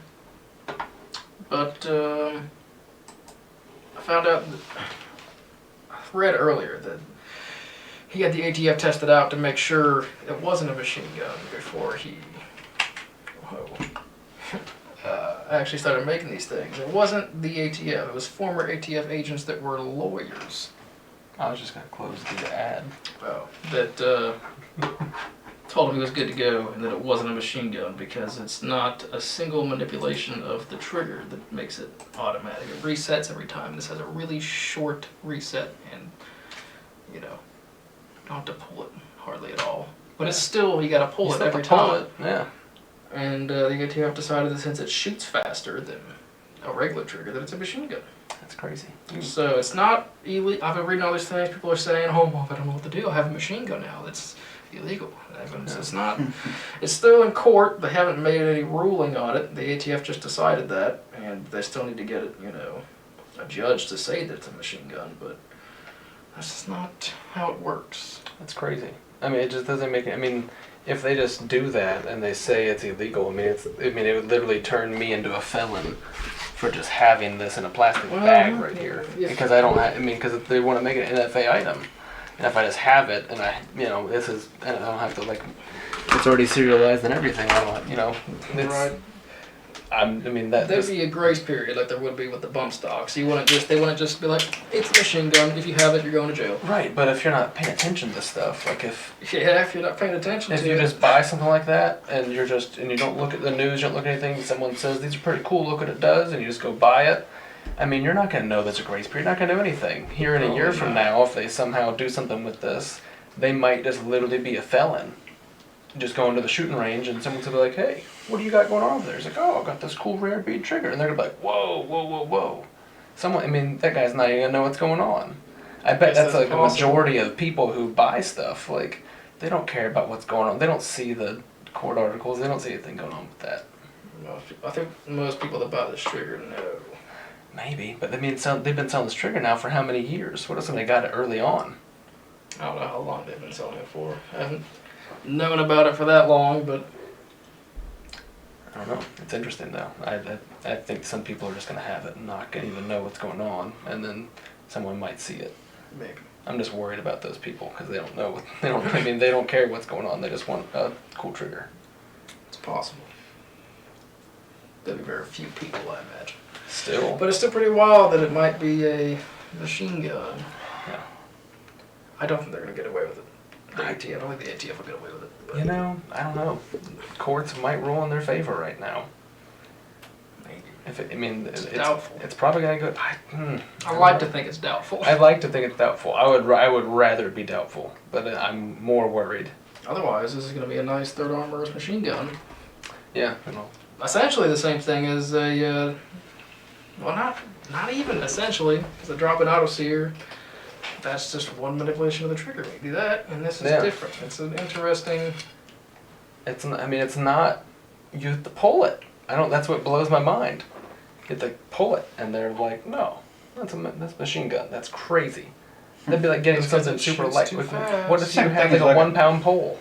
C: But, I found out, I read earlier that he had the ATF tested out to make sure it wasn't a machine gun before he actually started making these things. It wasn't the ATF, it was former ATF agents that were lawyers
A: I was just going to close the ad.
C: that told him he was good to go and that it wasn't a machine gun because it's not a single manipulation of the trigger that makes it automatic. It resets every time. This has a really short reset and, you know, you don't have to pull it hardly at all. But it's still, you gotta pull it every time.
A: Yeah.
C: And the ATF decided that since it shoots faster than a regular trigger, that it's a machine gun.
A: That's crazy.
C: So it's not illegal. I've been reading all these things. People are saying, "Oh, well, I don't know what to do. I have a machine gun now." illegal. It's not. It's still in court. They haven't made any ruling on it. The ATF just decided that, and they still need to get it, a judge to say that it's a machine gun. But that's just not how it works.
A: That's crazy. I mean, it just doesn't make it. I mean, if they just do that and they say it's illegal, it would literally turn me into a felon for just having this in a plastic bag right here.
C: Yeah.
A: Because I don't because they want to make it an NFA item. And if I just have it and I don't have to it's already serialized and everything. I don't, it's,
C: Right.
A: There'd
C: be a grace period like there would be with the bump stocks. They wouldn't just be like, it's a machine gun. If you have it, you're going to jail.
A: Right, but if you're not paying attention to stuff,
C: if you're not paying attention
A: if
C: to
A: you
C: it.
A: just buy something like that and you don't look at the news, you don't look at anything, someone says these are pretty cool, look what it does, and you just go buy it. You're not going to know there's a grace period. You're not going to know anything. Here in a year from now, if they somehow do something with this, they might just literally be a felon. Just going to the shooting range and someone's going to be like, hey, what do you got going on over there? He's like, oh, I got this cool rare bead trigger. And they're going to be like, whoa, whoa, whoa, whoa. That guy's not even going to know what's going on. I bet that's like a majority of people who buy stuff. Like, they don't care about what's going on. They don't see the court articles. They don't see anything going on with that.
C: I think most people that buy this trigger know.
A: Maybe, but they've been selling this trigger now for how many years? What if somebody got it early on?
C: I don't know how long they've been selling it for. I haven't known about it for that long, but
A: I don't know. It's interesting though. I think some people are just gonna have it and not gonna even know what's going on, and then someone might see it.
C: maybe.
A: I'm just worried about those people because they don't know. They don't care what's going on. They just want a cool trigger.
C: It's possible. There'll be very few people, I imagine.
A: Still.
C: But it's still pretty wild that it might be a machine gun.
A: Yeah.
C: I don't think they're going to get away with it. I don't think the ATF will get away with it. But
A: I don't know. Courts might rule in their favor right now.
C: maybe.
A: It's
C: doubtful.
A: It's probably gonna go.
C: I like to think it's doubtful.
A: I'd like to think it's doubtful. I would rather it be doubtful, but I'm more worried.
C: Otherwise, this is going to be a nice third armor's machine gun.
A: Yeah.
C: Essentially the same thing as a, well, not even essentially, because the drop-in auto-sear, that's just one manipulation of the trigger. Maybe that, and this is different. It's an interesting.
A: It's not. You have to pull it. That's what blows my mind. You have to pull it, and they're like, no, that's machine gun. That's crazy. That'd be like getting something super light. What if you have like a 1 pound pole?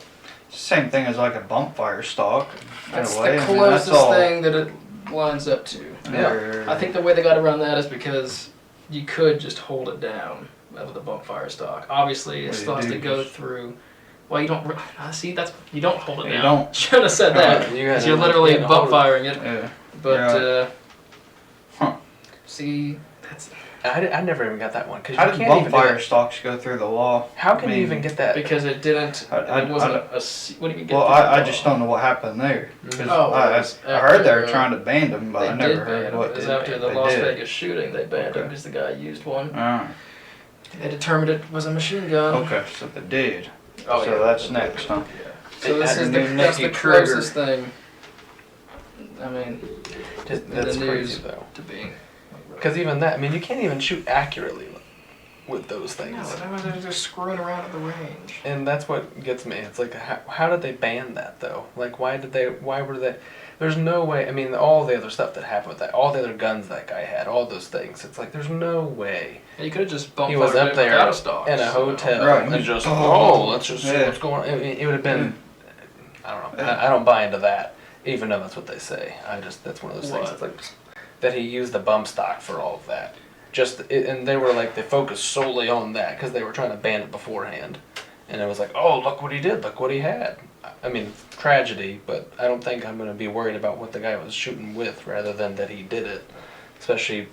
B: Same thing as like a bump fire stock.
C: That's the closest thing that it lines up to.
A: Yeah.
C: I think the way they got around that is because you could just hold it down with a bump fire stock. Obviously, it still has to go through. Well, you don't see you don't hold it down.
B: You don't.
C: Should have said that. You're literally bump firing it.
B: Yeah.
C: But see, that's
A: I never even got that one.
B: How did bump fire stocks go through the law?
A: How can you even get that?
C: because it didn't. It wasn't what do you get?
B: Well, I just don't know what happened there. 'Cause I heard they were trying to ban them, but I never heard what
C: it was after the Las Vegas shooting. They banned him because the guy used one. They determined it was a machine gun.
B: Okay, so they did.
C: Oh,
B: so
C: yeah.
B: that's next, huh?
C: Yeah. So
B: That's
C: that's the
B: trigger.
C: closest thing. I mean,
A: That's
C: the
A: crazy
C: news
A: though.
C: to being.
A: Because even that, you can't even shoot accurately with those things.
C: No, they're just screwing around at the range.
A: And that's what gets me. It's like, how did they ban that though? Like, why were they? There's no way. All the other stuff that happened with that, all the other guns that guy had, all those things. It's like, there's no way.
C: Yeah, you could have just bumped
A: He was up there
C: out of stock,
A: in a hotel
B: Right.
A: and just, let's just see
B: Yeah.
A: what's going on. It would have been, I don't know. I don't buy into that, even though that's what they say. That's one of those things. It's like, that he used the bump stock for all of that. And they were like, they focused solely on that because they were trying to ban it beforehand. And it was like, oh, look what he did, look what he had. Tragedy, but I don't think I'm going to be worried about what the guy was shooting with rather than that he did it. Especially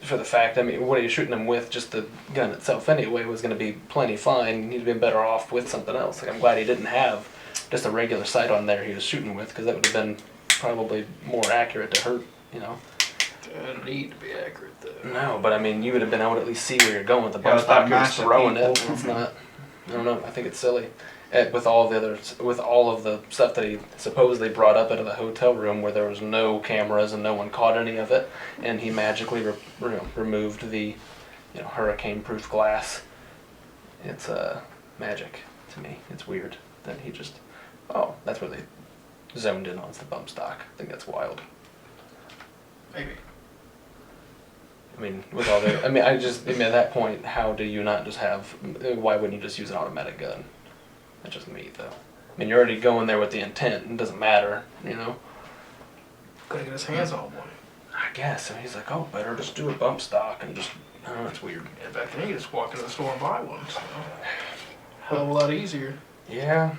A: for the fact, what are you shooting him with? Just the gun itself anyway was going to be plenty fine. He'd been better off with something else. Like, I'm glad he didn't have just a regular sight on there he was shooting with, because that would have been probably more accurate to hurt,
C: Doesn't need to be accurate though.
A: No, but you would have been able to at least see where you're going with the bump stock. You're just throwing it. It's not. I don't know. I think it's silly. With all of the stuff that he supposedly brought up into the hotel room, where there was no cameras and no one caught any of it, and he magically removed the, hurricane-proof glass. It's magic. to me. It's weird that he just, oh, that's where they zoned in on the bump stock. I think that's wild.
C: Maybe.
A: I mean, with all the, I mean, at that point, how do you not just have, why wouldn't you just use an automatic gun? That's just me, though. I mean, you're already going there with the intent, and it doesn't matter, you know?
C: Gotta get his hands on one.
A: I guess. And he's like, oh, better just do a bump stock and just, I don't know, it's weird.
C: Yeah, back then you just walk into the store and buy one. So. Hell of a lot easier.
A: Yeah.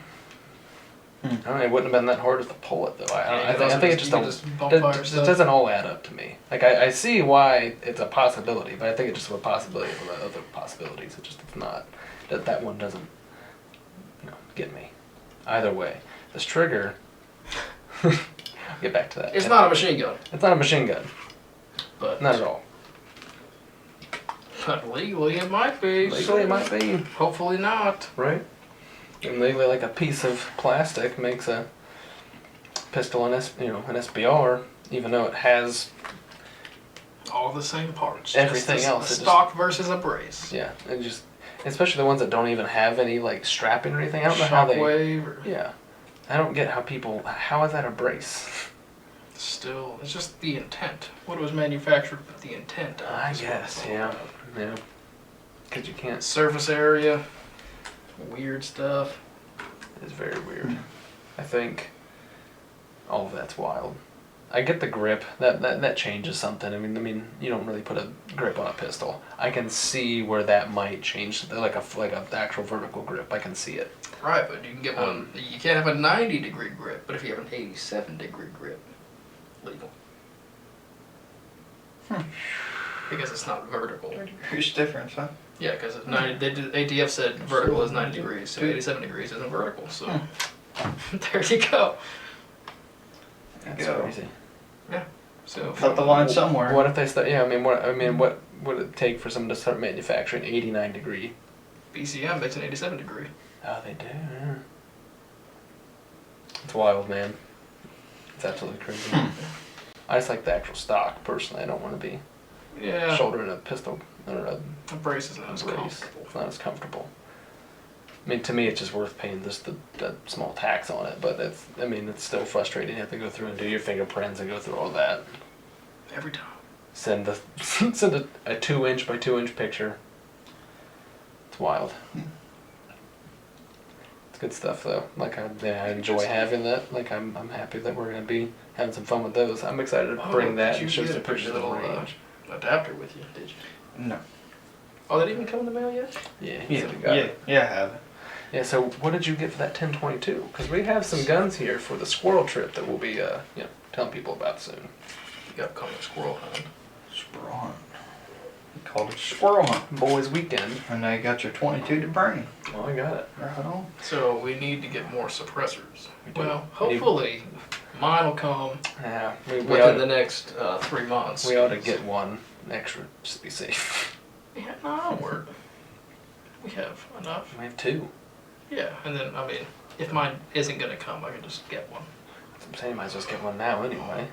A: I don't know, it wouldn't have been that hard to pull it, though. I think it just doesn't all add up to me. Like, I see why it's a possibility, but I think it's just a possibility of other possibilities. It's not. That one doesn't, get me. Either way. This trigger, get back to that.
C: It's not a machine gun.
A: It's not a machine gun.
C: But
A: not at all.
C: But legally it might be.
A: Legally it might be.
C: Hopefully not.
A: Right. And legally, like a piece of plastic makes a pistol an SBR, even though it has
C: all the same parts.
A: Everything else.
C: A stock versus a brace.
A: Yeah, and just especially the ones that don't even have any like strapping or anything. I don't know how they.
C: Shockwave.
A: Yeah, I don't get how people. How is that a brace?
C: Still, it's just the intent. What it was manufactured with the intent.
A: I guess. Yeah. Because you can't.
C: Surface area. Weird stuff.
A: It's very weird. I think all of that's wild. I get the grip. That changes something. I mean, you don't really put a grip on a pistol. I can see where that might change, like a actual vertical grip. I can see it.
C: Right, but you can get one. You can't have a 90-degree grip, but if you have an 87-degree grip, legal. Because it's not vertical.
B: Here's difference, huh?
C: Yeah, because ATF said vertical is 90 degrees, so 87 degrees isn't vertical. So there you go.
A: That's crazy.
C: Yeah. So
B: cut the line somewhere.
A: What if they start? Yeah, what would it take for someone to start manufacturing 89 degree?
C: BCM makes an 87 degree.
A: Oh, they do. Yeah. It's wild, man. It's absolutely crazy. I just like the actual stock personally. I don't want to be shouldering a pistol or a
C: brace is not as comfortable.
A: It's not as comfortable. I mean, to me, it's just worth paying just the small tax on it, but it's still frustrating. You have to go through and do your fingerprints and go through all that.
C: Every time.
A: Send a 2-inch by 2-inch picture. It's wild. It's good stuff though. Like I enjoy having that. Like I'm happy that we're gonna be having some fun with those. I'm excited to bring that and show some pictures of the range.
C: Adapter with you, did you?
B: No.
C: Oh, that even come in the mail yet?
A: Yeah,
B: I have it.
A: Yeah, so what did you get for that 1022? Because we have some guns here for the squirrel trip that we'll be, telling people about soon.
C: The upcoming squirrel hunt.
B: Squirrel hunt. We called it squirrel hunt.
A: Boys weekend.
B: And now you got your 22 to bring.
A: Oh, I got it.
B: Right on.
C: So we need to get more suppressors.
A: We do.
C: Well, hopefully mine will come
A: within
C: the next 3 months.
A: We ought to get one extra just to be safe.
C: Yeah, no, that'll work. We have enough.
A: We have 2.
C: Yeah, and then, if mine isn't going to come, I can just get one.
A: I'm saying you might as well just get one now anyway.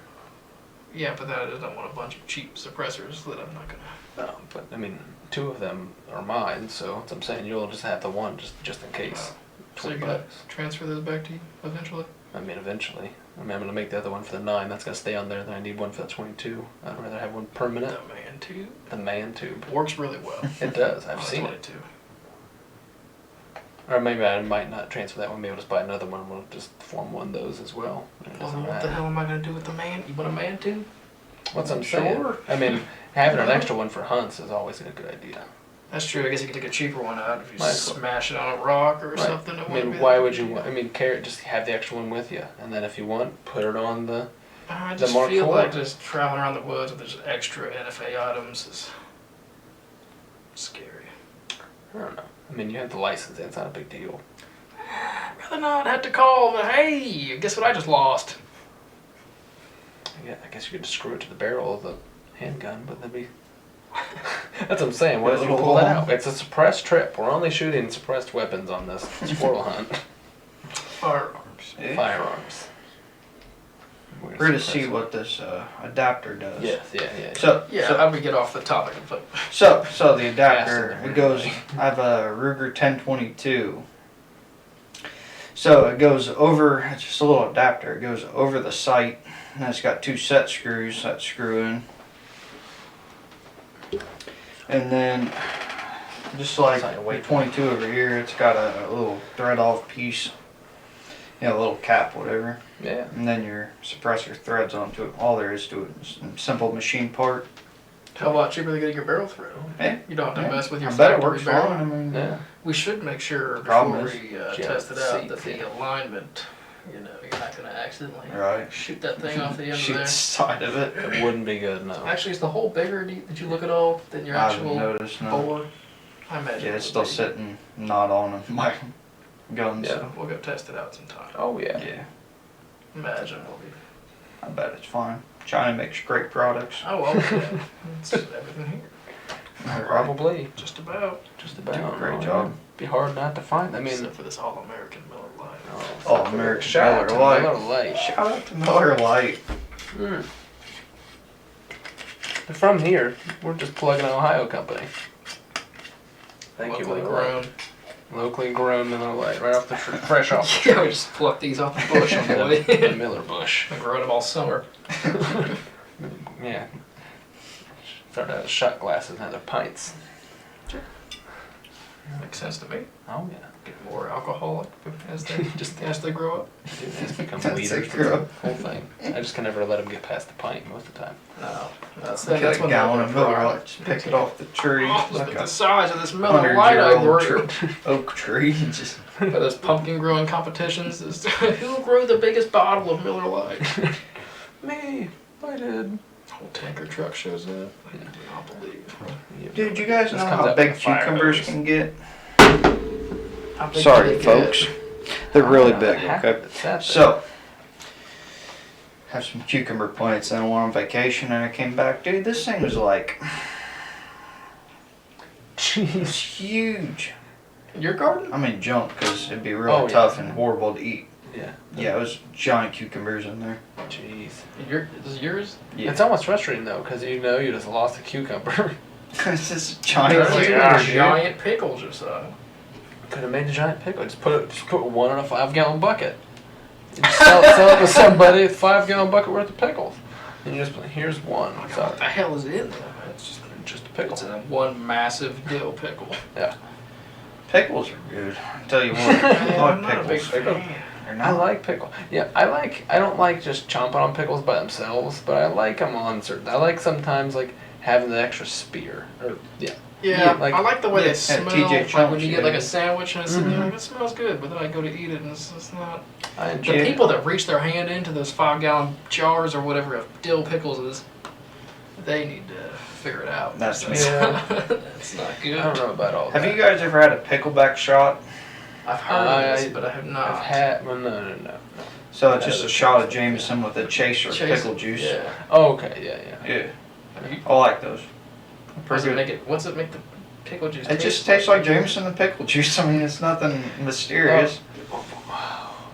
C: Yeah, but then I just don't want a bunch of cheap suppressors that I'm not going to...
A: No, but 2 of them are mine, so that's what I'm saying. You'll just have the one just in case.
C: So you're going to transfer those back to you eventually?
A: Eventually. I'm going to make the other one for the 9. That's going to stay on there. Then I need one for the 22. I'd rather have one permanent.
C: The man tube?
A: The man tube.
C: Works really well.
A: It does. I've seen it.
C: Too.
A: Or maybe I might not transfer that one. Maybe I'll just buy another one. We'll just form one of those as well.
C: Well, what the hell am I going to do with the man? You want a man tube?
A: What's I'm saying? Having an extra one for hunts is always a good idea.
C: That's true. I guess you could take a cheaper one out if you smash it on a rock or something.
A: Why would you want? Just have the extra one with you, and then if you want, put it on the.
C: I just feel like just traveling around the woods with just extra NFA items is scary.
A: I don't know. You have the license. It's not a big deal.
C: I'd rather not have to call. But hey, guess what I just lost?
A: Yeah, I guess you could just screw it to the barrel of the handgun, but that'd be. That's what I'm saying. What if you pull that out? It's a suppressed trip. We're only shooting suppressed weapons on this squirrel hunt.
C: Firearms.
B: Yeah.
A: Firearms.
B: We're going to see what this adapter does.
A: Yes, yeah.
B: So
C: how do we get off the topic?
B: So the adapter, it goes, I have a Ruger 1022 So it goes over, it's just a little adapter. It goes over the sight, and it's got 2 set screws that screw in. And then, just like the 22 over here, it's got a little thread off piece. You know, a little cap, whatever.
A: Yeah.
B: And then your suppressor threads onto it. All there is to it is a simple machine part.
C: Hell, a lot cheaper than getting your barrel through.
B: Yeah.
C: You don't have to mess with your
B: I bet it
C: factory
B: works
C: barrel.
B: fine. I mean,
A: Yeah.
C: We should make sure
B: Problem
C: before
B: is,
C: we
A: yeah,
C: test it out that
A: see,
C: the alignment, you know, you're not going to accidentally
B: right.
C: shoot that thing off the end
B: Shoot
C: of
B: the
C: there.
B: side of it.
A: It wouldn't be good, no.
C: Actually, is the hole bigger? Did you look at all than your
B: I haven't
C: actual
B: noticed, no.
C: bore? I imagine.
B: Yeah,
C: it
B: it's
C: would
B: still
C: be.
B: sitting not on my guns.
A: Yeah.
C: So we'll go test it out sometime.
A: Oh, yeah.
B: Yeah,
C: Imagine we'll be.
B: I bet it's fine. China makes great products.
C: Oh well, yeah. It's everything here.
A: Probably.
C: Just about.
A: Just about.
B: Do a great
A: Oh,
B: job.
A: yeah. Be hard not to find. I mean,
C: Except for this all-American Miller Lite.
B: Oh, American
A: shout out to
B: Miller Lite.
A: Miller Lite.
B: Shout out to Miller Lite.
A: Mm. They're from here. We're just plugging an Ohio company. Thank
C: Locally
A: you, Miller Lite.
C: grown.
A: Locally grown Miller Lite, right off the tree, fresh off the
C: Yeah,
A: tree.
C: we just plucked these off the bush on the
A: The
C: way.
A: Miller bush.
C: Been growing them all summer.
A: Yeah. Started out as shot glasses, now they're pints.
C: Makes sense to me.
A: Oh yeah.
C: Get more alcoholic as they as they grow up.
A: Dude, it's become
B: That's
A: weeders.
B: a
A: It's
B: girl.
A: a whole thing. I just can never let them get past the pint most of the time.
C: No, that's
B: Get
C: that's
B: a
C: when
B: gallon
C: they're
B: of Miller
C: dry.
B: Lite, just pick it off the tree.
C: Oh, look
B: like
C: at the
B: a
C: size of this Miller Lite I
B: 100-year-old
C: grew.
B: oak tree. And just
C: For those pumpkin growing competitions, is who grew the biggest bottle of Miller Lite?
A: Me, I did.
C: Whole tanker truck shows up. I do not believe.
B: Dude, you guys know
A: This comes
B: how
A: out
B: big
A: with a fire
B: cucumbers
A: hose.
B: can get?
C: How big
B: Sorry,
C: do they
B: folks.
C: get?
B: They're really
A: I don't know
B: big,
A: the heck
B: okay?
A: that's that
B: So, have some cucumber plants, then I went on vacation and I came back. Dude, this thing was like,
A: big.
B: it's
A: Jeez.
B: huge.
C: Your garden?
B: I mean, junk, because it'd be really
A: Oh, yeah.
B: tough and horrible to eat.
A: Yeah.
B: Yeah, it was giant cucumbers in there.
A: Jeez.
C: Is yours?
B: Yeah.
A: It's almost frustrating though, because you know you just lost a cucumber.
B: It's just giant
A: That's
C: Like
A: like
C: a
A: huge, dude.
C: giant pickle just
A: Could have made a giant pickle. Just put one in a 5-gallon bucket. You just sell it to somebody, a 5-gallon bucket worth of pickles. And you just here's one.
C: What
A: So,
C: the hell is in there? It's
A: just a pickle.
C: It's a one massive dill pickle.
A: Yeah.
B: Pickles are good. I tell you what,
C: Man,
B: I
C: I'm
B: like
C: not a big
B: pickles.
C: fan.
B: They're
A: I
B: not.
A: like pickle. Yeah, I don't like just chomping on pickles by themselves, but I like them on certain. I like sometimes like having the extra spear. Or yeah.
C: Yeah,
A: like-
C: I like the way
B: yeah,
C: they smell.
B: TJ
C: Like when
B: Chunks,
C: you
B: yeah.
C: get like a sandwich and it's in there,
A: Mhm.
C: like, it smells good, but then I go to eat it and it's not.
A: I
C: The
A: enjoy
B: Yeah.
C: people that reach their hand into those 5-gallon jars or whatever of dill pickles is, they need to figure it out.
B: That's me.
C: That's not good.
A: I don't know about all that.
B: Have you guys ever had a pickleback shot?
C: I've heard of this, but I have not.
A: I've had. Well, no.
B: So it's just a shot of Jameson with a chaser of
C: Chase
B: pickle
C: it,
B: juice.
C: Yeah.
A: Oh, okay, yeah.
B: Yeah, I like those.
C: What's
B: Pretty
C: it
B: good.
C: make it? What's it make the pickle juice?
B: It just tastes like Jameson and pickle juice. I mean, it's nothing mysterious.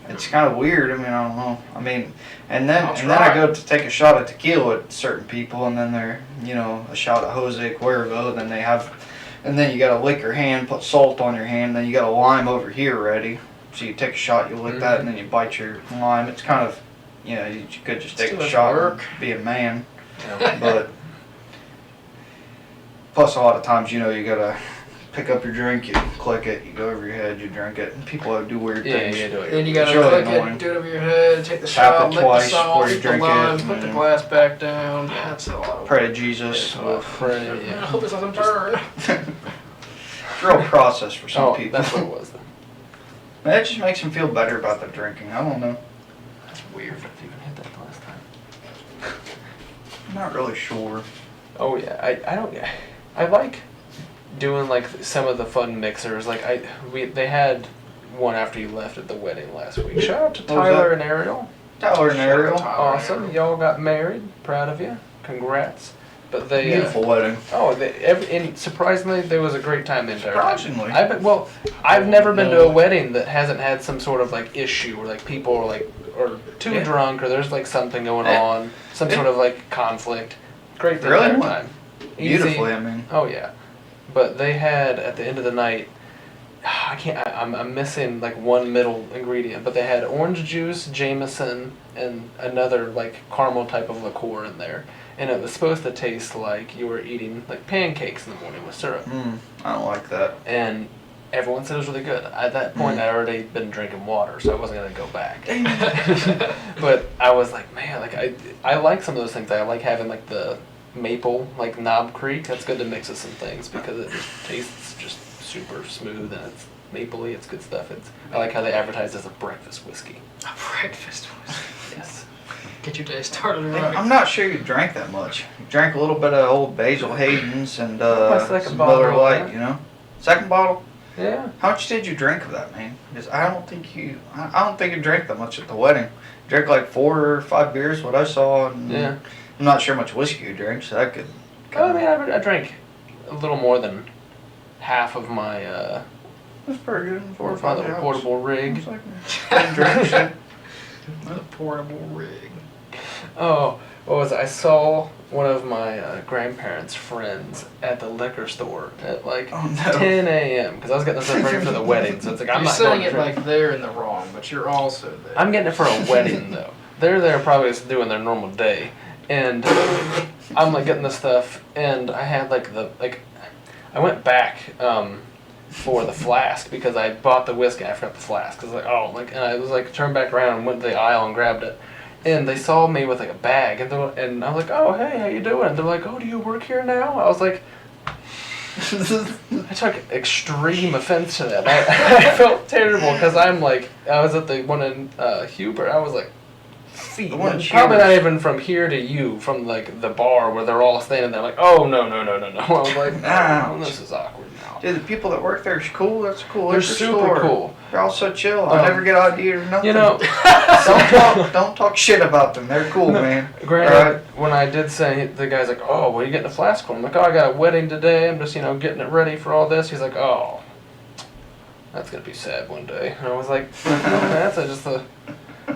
B: It's kind of weird. I mean, I don't know. I mean, and then
C: I'll
B: I
C: try.
B: go to take a shot of tequila with certain people, and then they're, you know, a shot of Jose Cuervo. Then they have, and then you got to lick your hand, put salt on your hand. Then you got a lime over here ready. So you take a shot, you lick that, and then you bite your lime. It's kind of, you know, you could just
C: It's
B: take
C: too
B: a
C: much
B: shot
C: work.
B: and be a man.
A: Yeah.
B: But plus, a lot of times, you know, you gotta pick up your drink, you click it, you go over your head, you drink it, and people do weird
A: Yeah,
B: things.
A: do it.
C: Then you gotta
B: It's really
C: click
B: annoying.
C: it, do it over your head, take the
B: Tap
C: shot,
B: it
C: lick the
B: twice
C: salt,
B: before you
C: lick the
B: drink it,
C: lime,
B: and
C: put the
B: then-
C: glass back down. Yeah, that's a lot of
B: Pray to Jesus.
A: Well, pray,
C: I
A: yeah.
C: hope it doesn't burn.
B: It's a real process for some
A: Oh,
B: people.
A: that's what it was. Then.
B: That just makes them feel better about their drinking. I don't know.
A: That's weird. I didn't even hit that the last time.
B: I'm not really sure.
A: Oh yeah, I don't. I like doing like some of the fun mixers. Like they had one after you left at the wedding last week. Shout out to
B: What was
A: Tyler
B: that?
A: and Ariel.
B: Tyler and Ariel.
C: Tyler.
A: Awesome, y'all got married. Proud of you. Congrats. But they
B: Beautiful wedding.
A: and surprisingly, there was a great time the entire time.
B: Surprisingly.
A: I've never been to a wedding that hasn't had some sort of like issue where like people are like or too
B: Yeah.
A: drunk or there's like something going
B: Yeah.
A: on, some
B: Yeah.
A: sort of like conflict. Great the
B: Really?
A: entire time. Easy.
B: Beautifully, I mean.
A: Oh yeah, but they had at the end of the night. I can't. I'm missing like one middle ingredient, but they had orange juice, Jameson, and another like caramel type of liqueur in there, and it was supposed to taste like you were eating like pancakes in the morning with syrup.
B: I don't like that.
A: And everyone said it was really good. At that point, I'd already been drinking water, so I wasn't gonna go back. But I was like, man, like I like some of those things. I like having like the maple, like Knob Creek. That's good to mix with some things because it just tastes just super smooth and it's mapley. It's good stuff. I like how they advertise it as a breakfast whiskey.
C: A breakfast whiskey.
A: Yes.
C: Get your day started
B: Hey,
C: right.
B: I'm not sure you drank that much. You drank a little bit of old Basil Hayden's and
A: My second
B: some
A: bottle
B: Miller
A: of
B: Lite,
A: that.
B: you know? Second bottle?
A: Yeah.
B: How much did you drink of that, man? Because I don't think you drank that much at the wedding. You drank like 4 or 5 beers, what I saw. And
A: Yeah.
B: I'm not sure how much whiskey you drank, so that could.
A: Oh, I mean, I drank a little more than half of my
B: That's pretty good. 4 or 5
A: little
B: ounce.
A: portable rig.
B: It's like 10 drinks.
C: The portable rig.
A: Oh, what was it? I saw one of my grandparents' friends at the liquor store at like
B: Oh, no.
A: 10 a.m. because I was getting this ready for the wedding. So it's like I'm
C: You're
A: not
C: saying
A: going to
C: it
A: drink.
C: like they're in the wrong, but you're also there.
A: I'm getting it for a wedding though. They're there probably just doing their normal day, and I'm like getting this stuff, and I had I went back for the flask because I bought the whiskey. I forgot the flask. I was like, oh, and I was like turned back around and went to the aisle and grabbed it. And they saw me with like a bag, and I was like, "Oh, hey, how you doing?" And they're like, "Oh, do you work here now?" I was like, I took extreme offense to that. I felt terrible because I was at the one in Hubert. I was like, feet,
B: The one in
A: probably
B: Hubert.
A: not even from here to you, from like the bar where they're all standing there. Like, oh no. I was like, oh, this is awkward now.
B: Dude, the people that work there is cool. That's a cool.
A: They're
B: liquor
A: super
B: store.
A: cool.
B: They're all so chill. I never get ID or nothing.
A: You know,
B: don't talk shit about them. They're cool, man.
A: Granted, when I did say, the guy's like, oh, what are you getting a flask for? I'm like, oh, I got a wedding today. I'm just, getting it ready for all this. He's like, oh, that's going to be sad one day. And I was like, that's just a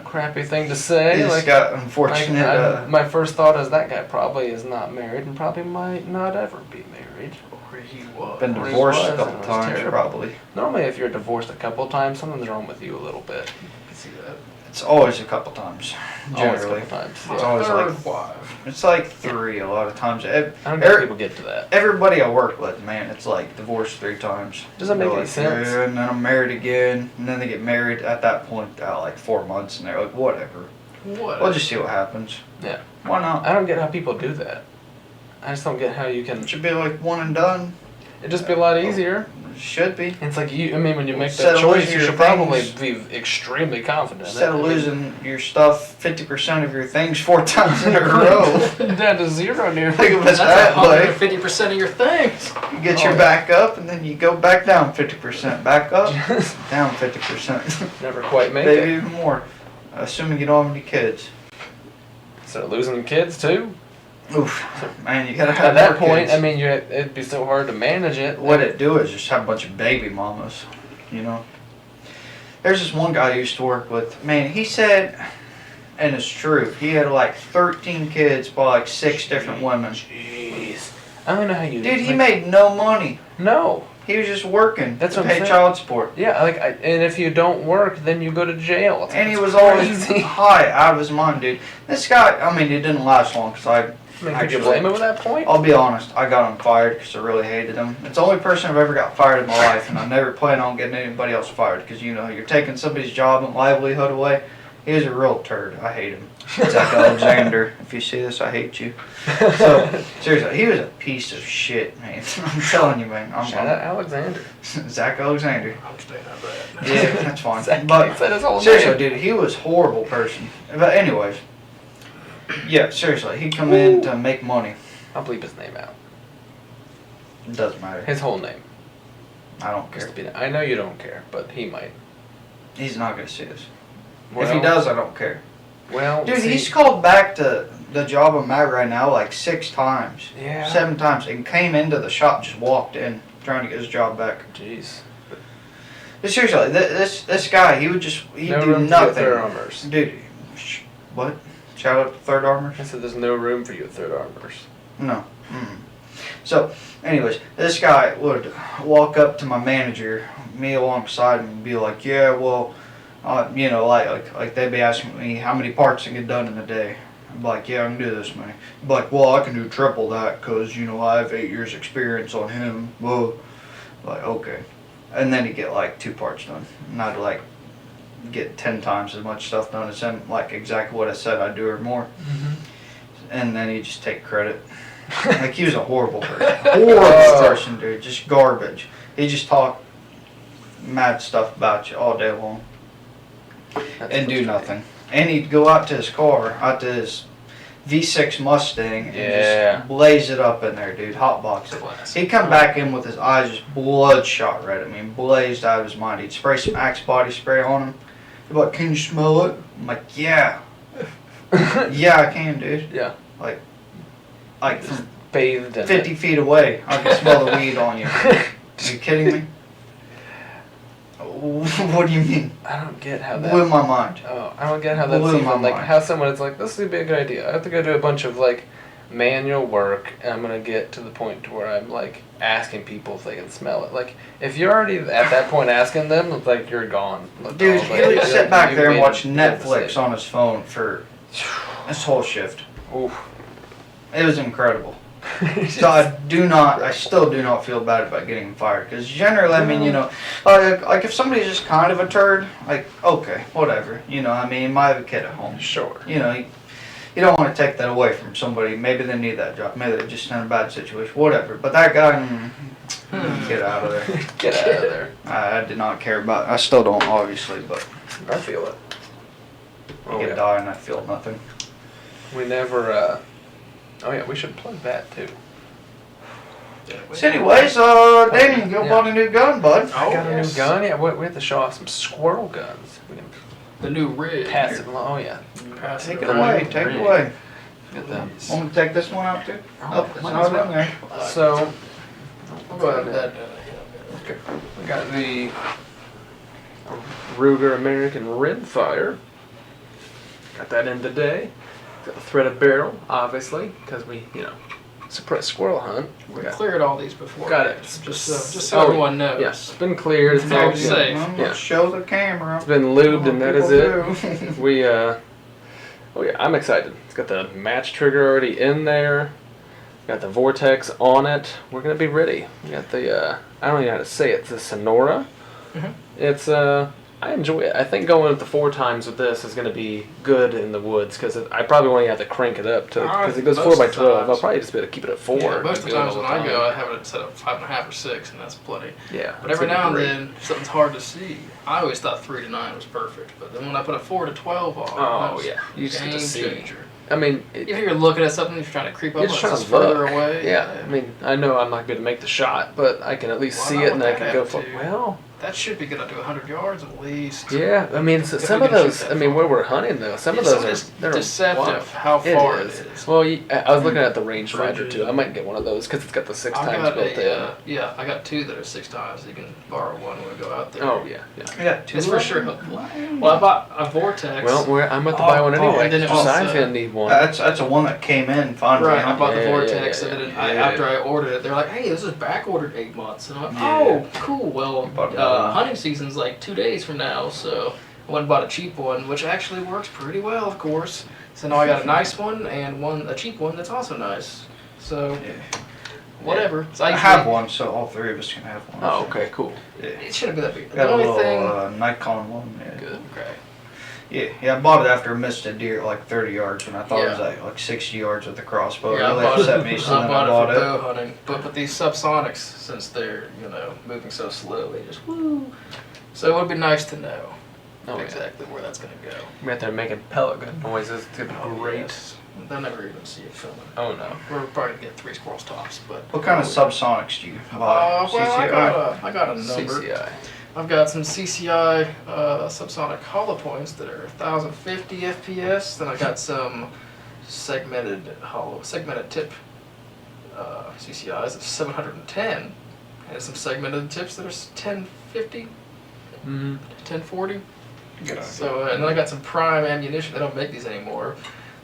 A: crappy thing to say.
B: He just
A: Like,
B: got unfortunate.
A: my first thought is that guy probably is not married and probably might not ever be married.
C: Or he was.
B: been
A: Or he
B: divorced
A: was,
B: a
A: and
B: couple
A: it was
B: times,
A: terrible.
B: probably.
A: Normally, if you're divorced a couple of times, something's wrong with you a little bit.
C: I can see that.
B: It's always a couple times.
A: Always a
B: Generally,
A: couple times.
B: It's
A: Yeah.
B: always
C: Third
B: like
C: wife.
B: it's like 3 a lot of times.
A: I don't think
B: Every-
A: people get to that.
B: Everybody I work with, man, it's like divorced 3 times.
A: Doesn't make
B: They're
A: any
B: like,
A: sense.
B: "Yeah," and then I'm married again, and then they get married at that point like 4 months, and they're like, whatever.
C: What?
B: We'll just see what happens.
A: Yeah.
B: Why not?
A: I don't get how people do that. I just don't get how you can.
B: It should be like one and done.
A: It'd just be a lot easier.
B: It should be.
A: It's like when you make
B: Instead
A: that
B: of
A: choice,
B: losing
A: you
B: your
A: should probably
B: things-
A: be extremely confident.
B: Instead of losing your stuff, 50% of your things 4 times in a row.
A: down to zero nearly.
B: Think of it
C: That's
B: that way.
C: 150% of your things.
B: You get your
A: Oh, yeah.
B: back up, and then you go back down 50%. Back up, down 50%.
A: Never quite make
B: Maybe
A: it.
B: even more. Assuming you don't have any kids.
A: So losing kids too.
B: Oof, man, you gotta have
A: At that
B: more
A: point,
B: kids.
A: it'd be so hard to manage it.
B: What it do is just have a bunch of baby mamas, you know. There's this one guy I used to work with. Man, he said, and it's true, he had like 13 kids by like 6 different women.
A: Jeez, I don't know how you.
B: Dude, he made no money.
A: No.
B: He was just working
A: That's
B: to
A: what I'm
B: pay
A: saying.
B: child support.
A: Yeah, and if you don't work, then you go to jail.
B: And he
A: It's
B: was always
A: crazy.
B: high out of his mind, dude. This guy, I mean, it didn't last long because
A: I mean, could you
B: actually-
A: blame him at that point?
B: I'll be honest, I got him fired because I really hated him. It's the only person I've ever got fired in my life, and I never plan on getting anybody else fired because, you're taking somebody's job and livelihood away. He was a real turd. I hate him. Zach Alexander, if you see this, I hate you. So, seriously, he was a piece of shit, man. I'm telling you, man.
A: Shout out Alexander.
B: Zach Alexander.
C: I'm staying out of that.
B: Yeah, that's fine.
A: Zach,
B: But
A: he said his whole
B: seriously,
A: name.
B: dude, he was a horrible person. But anyways, yeah, seriously, he'd come in to make money.
A: I'll bleep his name out.
B: It doesn't matter.
A: His whole name.
B: I don't
A: Just
B: care.
A: to be, I know you don't care, but he might.
B: He's not gonna see us.
A: Well,
B: If he does, I don't care.
A: well,
B: Dude,
A: see,
B: he's called back to the job I'm at right now like 6 times.
A: Yeah.
B: 7 times. And came into the shop, just walked in, trying to get his job back.
A: Jeez.
B: But seriously, this guy, he'd
A: No
B: do
A: room for
B: nothing.
A: Third Armors.
B: Dude, what? Shout out to Third Armors?
A: I said there's no room for you at Third Armors.
B: No. Mm. So, anyways, this guy would walk up to my manager, me alongside him, and be like, "Yeah, well, you know, like they'd be asking me how many parts I get done in a day." I'm like, "Yeah, I can do this many." He'd be like, "Well, I can do triple that because you know I have 8 years experience on him." Whoa, like okay, and then he'd get like 2 parts done, and I'd like get 10 times as much stuff done as him, like exactly what I said I'd do or more. And then he'd just take credit. Like he was a horrible person. Horrible person, dude. Just garbage. He just talked mad stuff about you all day long. And do nothing. And he'd go out to his car, out to his V6 Mustang, and just blaze it up in there, dude. Hotbox it. He'd come back in with his eyes just bloodshot red. I mean, blazed out of his mind. He'd spray some Axe body spray on him. He'd be like, "Can you smell it?" I'm like, "Yeah." "Yeah, I can, dude."
A: Yeah.
B: Like from
A: Bathed in
B: 50 feet away, I can smell the weed on you. Are you kidding me? What do you mean?
A: I don't get how that
B: Blew my mind.
A: Oh, I don't get how that's
B: Blew my
A: even like
B: mind.
A: how someone is like, this would be a good idea. I have to go do a bunch of like manual work, and I'm gonna get to the point to where I'm like asking people if they can smell it. Like if you're already at that point asking them, it's like you're gone. Like,
B: Dude,
A: oh, like,
B: he'd sit back
A: you've
B: there and
A: made
B: watch
A: a good
B: Netflix
A: mistake.
B: on his phone for this whole shift.
A: Oof.
B: It was incredible. So I still do not feel bad about getting him fired. Because generally, I mean, you know, like if somebody's just kind of a turd, like, okay, whatever. You know, I mean, you might have a kid at home.
A: Sure.
B: You know, you don't want to take that away from somebody. Maybe they need that job. Maybe they're just in a bad situation. Whatever. But that guy, get out of there.
A: Get out of there.
B: I did not care about I still don't, obviously, but
A: I feel it.
B: I could die and I feel nothing.
A: We never, oh yeah, we should plug that too.
B: So anyways, Damien, you bought a new gun, bud.
A: I got a new gun. Yeah, we have to show off some squirrel guns. We can
C: The new rig.
A: pass it along. Oh yeah.
C: Pass
B: Take
C: it
B: it
C: around.
B: away, take it away.
A: Get them.
B: Want me to take this one out too? Oh, it's
C: might
B: not
C: as well.
B: in there.
A: So
C: We'll go ahead with that.
A: okay, we got the Ruger American Rimfire. Got that in today. Got the threaded barrel, obviously, because we, you know, suppress squirrel hunt.
C: We cleared all these before.
A: Got it.
C: Just so everyone knows.
A: Yes, it's been cleared. It's
C: Very
A: all
C: safe.
B: I'm
A: Yeah.
B: gonna show the camera.
A: It's been lubed, and that is
B: People
A: it.
B: do.
A: We, oh yeah, I'm excited. It's got the match trigger already in there. Got the Vortex on it. We're gonna be ready. We got the, I don't even know how to say it. It's the Sonora.
C: Mhm.
A: It's, I enjoy it. I think going with the 4 times with this is gonna be good in the woods because I probably won't even have to crank it up to because it goes
C: Most
A: 4 by
C: of the
A: 12. I'll
C: times.
A: probably just be able to keep it at 4.
C: Yeah, most of the
A: Good
C: times
A: all
C: when
A: the
C: I go,
A: time.
C: I have it set up 5.5 or 6, and that's plenty.
A: Yeah.
C: But
A: it's
C: every
A: gonna
C: now
A: be
C: and
A: great.
C: then, something's hard to see. I always thought 3 to 9 was perfect, but then when I put a 4 to 12 on, that
A: Oh
C: was
A: yeah, you just get
C: game
A: to see.
C: changer.
A: I mean,
C: If you're looking at something, you're trying to creep up
A: you're
C: on
A: just
C: it,
A: trying
C: it's
A: to
C: further
A: look.
C: away.
A: Yeah, I mean, I know I'm not going to make the shot, but I can at least
C: Well,
A: see
C: not
A: it and
C: with
A: I
C: that
A: can go for
C: attitude.
A: well.
C: That should be good up to 100 yards at least.
A: Yeah, I mean, so
C: If
A: some
C: we
A: of
C: can shoot
A: those.
C: that
A: I mean,
C: far.
A: where we're hunting though, some of
C: It's
A: those
C: just
A: are they're
C: deceptive
A: wild.
C: how far it is.
A: Well, I was looking at the rangefinder
C: Rigid.
A: too. I might get one of those because it's got the 6
C: I
A: times
C: got
A: built in.
C: yeah, I got 2 that are 6 times. You can borrow one when we go out there.
A: Oh yeah, yeah.
B: I got 2
C: It's for
B: of
C: sure
B: them.
C: helpful. Well, I bought a Vortex.
A: Well, I'm about to buy one anyway.
C: and then it
A: Josiah's
C: was,
A: gonna need one.
B: That's a one that came in finally.
C: Right, I bought the
A: Yeah,
C: Vortex,
A: yeah,
C: and then
A: yeah,
C: after I ordered it, they're like, "Hey, this is back ordered 8 months," and I'm like,
B: Yeah.
C: "Oh, cool. Well,
B: Bought another one.
C: hunting season's like 2 days from now, so I went and bought a cheap one, which actually works pretty well, of course. So now I got a nice one and a cheap one that's also nice. So
B: Yeah.
C: whatever. So
B: I
C: usually-
B: have one, so all 3 of us can have one.
A: Oh, okay, cool.
B: Yeah.
C: It shouldn't be that big.
B: Got
C: The
B: a
C: only
B: little
C: thing.
B: Nikon one. Yeah.
A: Good.
C: Okay.
B: Yeah, I bought it after I missed a deer at like 30 yards when I thought it was
C: Yeah.
B: like 60 yards with the crossbow.
C: Yeah,
B: It really upset me, so
C: I
B: then I
C: bought
B: bought
C: it for
B: it.
C: bow hunting. But these subsonics, since they're moving so slow, they just woo. So it would be nice to know
A: Oh, yeah.
C: exactly where that's gonna go.
A: We're out there making pellet gun noises. It's gonna be great.
C: Yes. They'll never even see it coming.
A: Oh no.
C: We're probably gonna get 3 squirrels tops, but.
B: What kind of subsonics do you buy?
C: Well, I got a number.
A: CCI.
C: I've got some CCI subsonic hollow points that are 1050 FPS. Then I got some segmented tip CCIs of 710, and some segmented tips that are 1050,
A: Mm-hmm.
C: 1040.
B: Good idea.
C: So and then I got some prime ammunition. They don't make these anymore.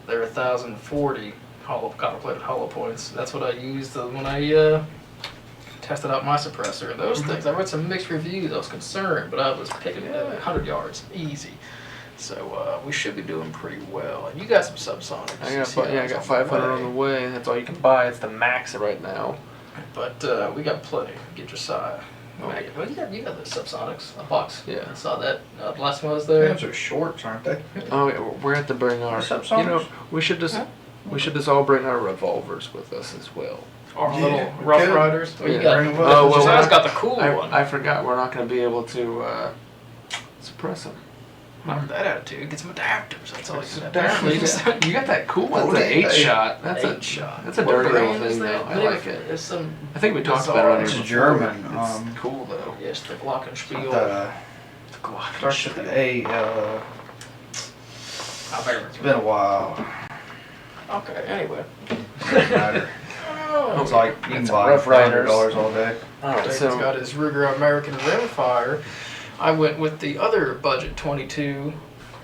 C: They're 1040 copper-plated hollow points. That's what I used when I tested out my suppressor. And those things, I read some mixed reviews. I was concerned, but I was picking it at 100 yards, easy. So we should be doing pretty well. And you got some subsonics.
A: I got 500 on the way. That's all you can buy. It's the max right now.
C: But we got plenty. Get your side. Oh, yeah. Well, you got the subsonics, a box.
A: Yeah.
C: I saw that last one I was there.
B: Those are shorts, aren't they?
A: Oh, yeah, we're at to bring our.
B: Subsonics?
A: You know, we should just all bring our revolvers with us as well.
C: Our
B: Yeah,
C: little
B: we
C: Rough
B: could.
C: Riders. Well, you
A: Yeah.
C: got.
B: Bring them
A: Oh,
B: with
A: well,
B: us.
C: Josiah's got the cool one.
A: I forgot we're not going to be able to suppress them.
C: Not that attitude. Get some adapters. That's all you can
A: Apparently, you got that cool one. It's an 8-shot. That's a
C: 8-shot.
A: That's a
C: What
A: dirty little
C: brand is
A: thing, though.
C: that?
A: I like it.
C: It's some.
A: I think we talked about it on
B: It's
A: here
B: German.
A: before. It's cool though.
C: Yes, the Glockenspiel.
B: Starts with the A. It's been a while.
C: Okay. Anyway.
B: Doesn't matter.
C: Oh,
B: It's like you can
A: It's
B: buy
A: Rough
B: $500
A: Riders.
B: all day.
A: Alright,
C: David's
A: so
C: got his Ruger American Rimfire. I went with the other budget 22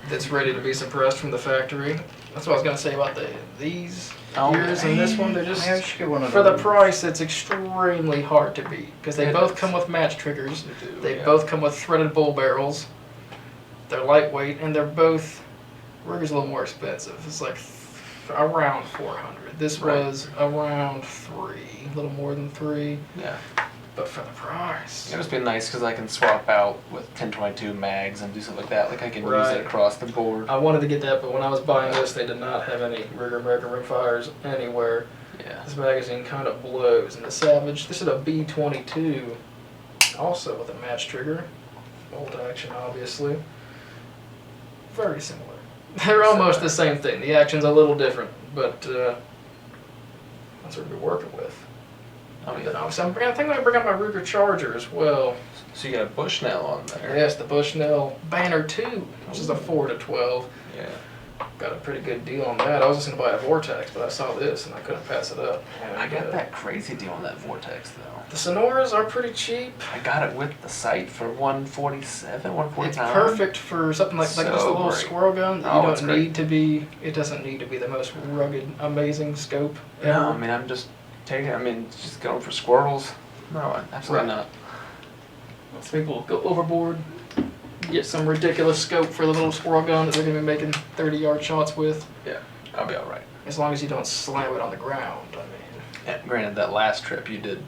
C: that's ready to be suppressed from the factory. That's what I was gonna say about these ears and this one. They're just
B: Maybe I should get one of
C: for the
B: those.
C: price. It's extremely hard to beat because they
A: It
C: both
A: is.
C: come with match triggers.
A: They do,
C: They
A: yeah.
C: both come with threaded bull barrels. They're lightweight and they're both. Ruger's a little more expensive. It's like around 400. This
A: Right.
C: was around 3, a little more than 3.
A: yeah,
C: But for the price.
A: it'd just be nice because I can swap out with 1022 mags and do something like that. Like I can use
C: Right.
A: it across the board.
C: I wanted to get that, but when I was buying this, they did not have any Ruger American Rimfires anywhere.
A: Yeah.
C: This magazine kind of blows. And the Savage, this is a B22, also with a match trigger. Bolt action, obviously. Very similar. They're almost the same thing. The action's a little different, but that's what we're working with.
A: Oh,
C: And then
A: yeah.
C: obviously, I think I'm going to bring out my Ruger Charger as well.
A: So you got a Bushnell on there.
C: Yes, the Bushnell Banner 2, which is a 4 to 12.
A: Yeah.
C: Got a pretty good deal on that. I was just going to buy a Vortex, but I saw this and I couldn't pass it up. And,
A: I got that crazy deal on that Vortex though.
C: The Sonoras are pretty cheap.
A: I got it with the sight for 147, 149.
C: It's perfect for something like just a
A: So
C: little
A: great.
C: squirrel gun. That
A: Oh,
C: you
A: it's
C: don't
A: great.
C: need to be. It doesn't need to be the most rugged, amazing scope.
A: Yeah, I
C: ever.
A: mean, I'm just just going for squirrels. No, absolutely
C: Right.
A: not.
C: Some people go overboard, get some ridiculous scope for the little squirrel gun that they're going to be making 30-yard shots with.
A: Yeah, I'll be all right.
C: As long as you don't slam it on the ground. I mean,
A: Yeah, granted, that last trip you did.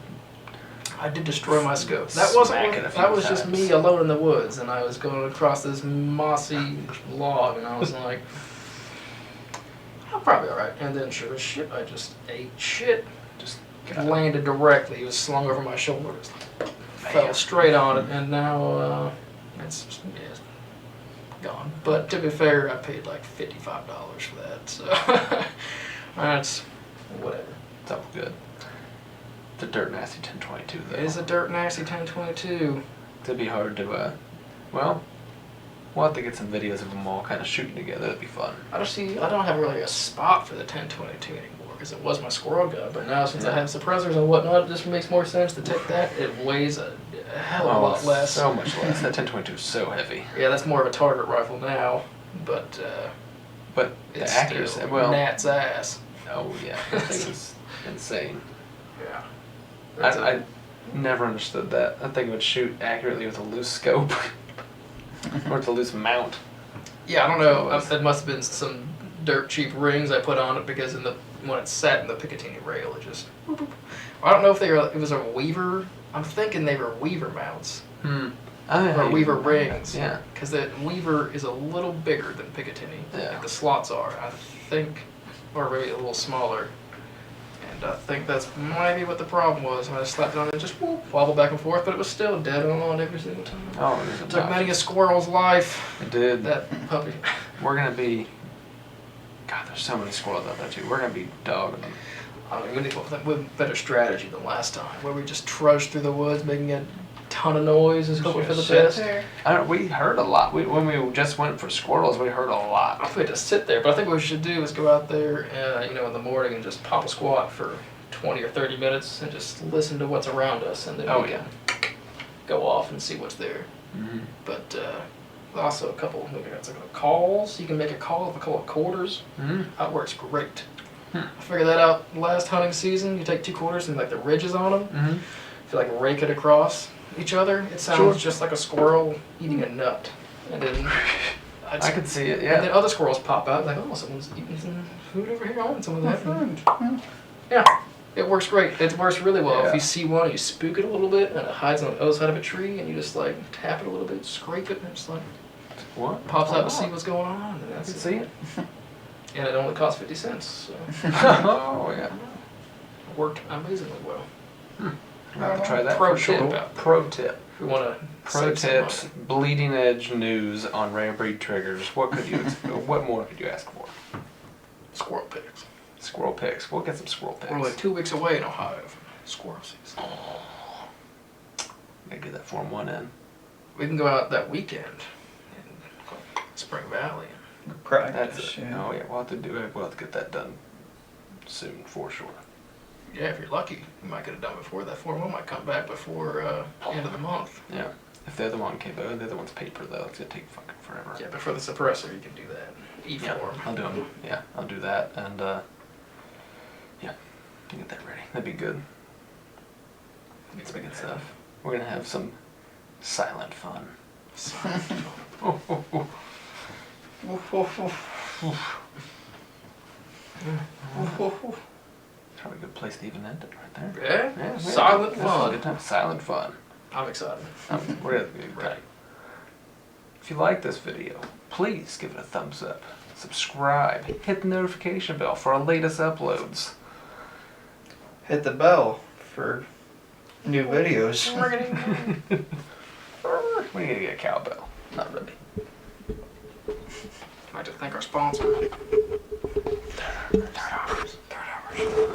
C: I did destroy my scope. That
A: Smack
C: wasn't.
A: it a few
C: That was just
A: times.
C: me alone in the woods, and I was going across this mossy log, and I was like, "I'm probably all right." And then, sure as shit, I just ate shit.
A: Just
C: Landed directly. It was slung over my shoulders. Fell straight on it, and now it's gone. But to be fair, I paid like $55 for that, so that's whatever.
A: It's all good. It's a dirt nasty 1022 though.
C: It is a dirt nasty 1022.
A: It'd be hard to, well, we'll have to get some videos of them all kind of shooting together. That'd be fun.
C: I don't have really a spot for the 1022 anymore because it was my squirrel gun. But now since I have suppressors and whatnot, it just makes more sense to take that. It weighs a hell of a lot less.
A: So much less. That 1022 is so heavy.
C: Yeah, that's more of a target rifle now, but
A: But the
C: it's
A: accuracy,
C: still
A: well,
C: Nat's ass.
A: oh yeah, that thing is insane.
C: Yeah.
A: I never understood that. That thing would shoot accurately with a loose scope. Or with a loose mount.
C: Yeah, I don't know. It must have been some dirt cheap rings I put on it because when it sat in the Picatinny rail, it just. Boop, boop. I don't know if it was a Weaver. I'm thinking they were Weaver mounts or Weaver rings.
A: Yeah.
C: Because the Weaver is a little bigger than Picatinny.
A: Yeah.
C: Like the slots are, I think, or maybe a little smaller. And I think that's maybe what the problem was. When I slapped it on and just wobble back and forth, but it was still dead on every single time.
A: Oh, it
C: It took many a squirrel's life.
A: It did.
C: That puppy.
A: We're gonna be. God, there's so many squirrels out there too. We're gonna be dogging them.
C: I mean, we need a better strategy than last time, where we just trudged through the woods, making a ton of noise, and hoping for the best.
A: I don't. We heard a lot. When we just went for squirrels, we heard a
C: I
A: lot.
C: don't think we had to sit there, but I think what we should do is go out there, in the morning and just pop a squat for 20 or 30 minutes and just listen to what's around us, and then
A: Oh,
C: we can go off and see what's there.
A: Mm-hmm.
C: But also we got some calls. You can make a call of a couple of quarters.
A: Mm-hmm.
C: That works great. I figured that out last hunting season. You take 2 quarters and like the ridges on them.
A: Mm-hmm.
C: If you like rake it across each other, it sounds
A: Sure.
C: just like a squirrel eating a nut. And then
A: I could see it,
C: And
A: yeah.
C: then other squirrels pop out like, oh, someone's eating some food over here. I want some of
B: My
C: that.
B: friend.
C: Yeah, it works great. It works really well.
A: Yeah.
C: If you see one, you spook it a little bit, and it hides on the other side of a tree, and you just like tap it a little bit, scrape it, and it's like
A: What?
C: pops out to see
A: Oh,
C: what's going on. And
A: I
C: that's
A: can see it.
C: And it only costs 50 cents. So
A: Oh, yeah.
C: it worked amazingly well.
A: I'm gonna try that
C: Pro
A: for sure.
C: tip out there.
A: Pro tip.
C: If we want to
A: Pro tips, bleeding edge news on rare breed triggers. What could you? What more could you ask for?
C: Squirrel pigs.
A: Squirrel pigs. We'll get some squirrel pigs.
C: We're like 2 weeks away in Ohio from squirrel season.
A: Gotta get that Form 1 in.
C: We can go out that weekend in Spring Valley.
A: That's
B: Practice.
A: it.
B: Yeah.
A: Oh yeah, we'll have to do it. We'll have to get that done soon for sure.
C: Yeah, if you're lucky, you might get it done before that. Form 1 might come back before end of the month.
A: Yeah. If the other one came out, the other one's paper though. It's gonna take fucking forever.
C: Yeah, before the suppressor, you can do that.
A: Yeah,
C: E-form.
A: I'll do them. Yeah, I'll do that, and yeah, get that ready. That'd be good. Get some good stuff. We're gonna have some silent fun. Oh, oh, oh.
B: Woof, woof, woof. Woof, woof, woof.
A: Probably a good place to even end it right there.
C: Yeah?
A: Yeah,
C: Silent
A: that's a
C: fun.
A: good time. Silent fun.
C: I'm excited.
A: We're gonna have a good time. If you like this video, please give it a thumbs up. Subscribe. Hit the notification bell for our latest uploads.
B: Hit the bell for new videos.
A: We're gonna get a cowbell. Not really.
C: I'd like to thank our sponsor.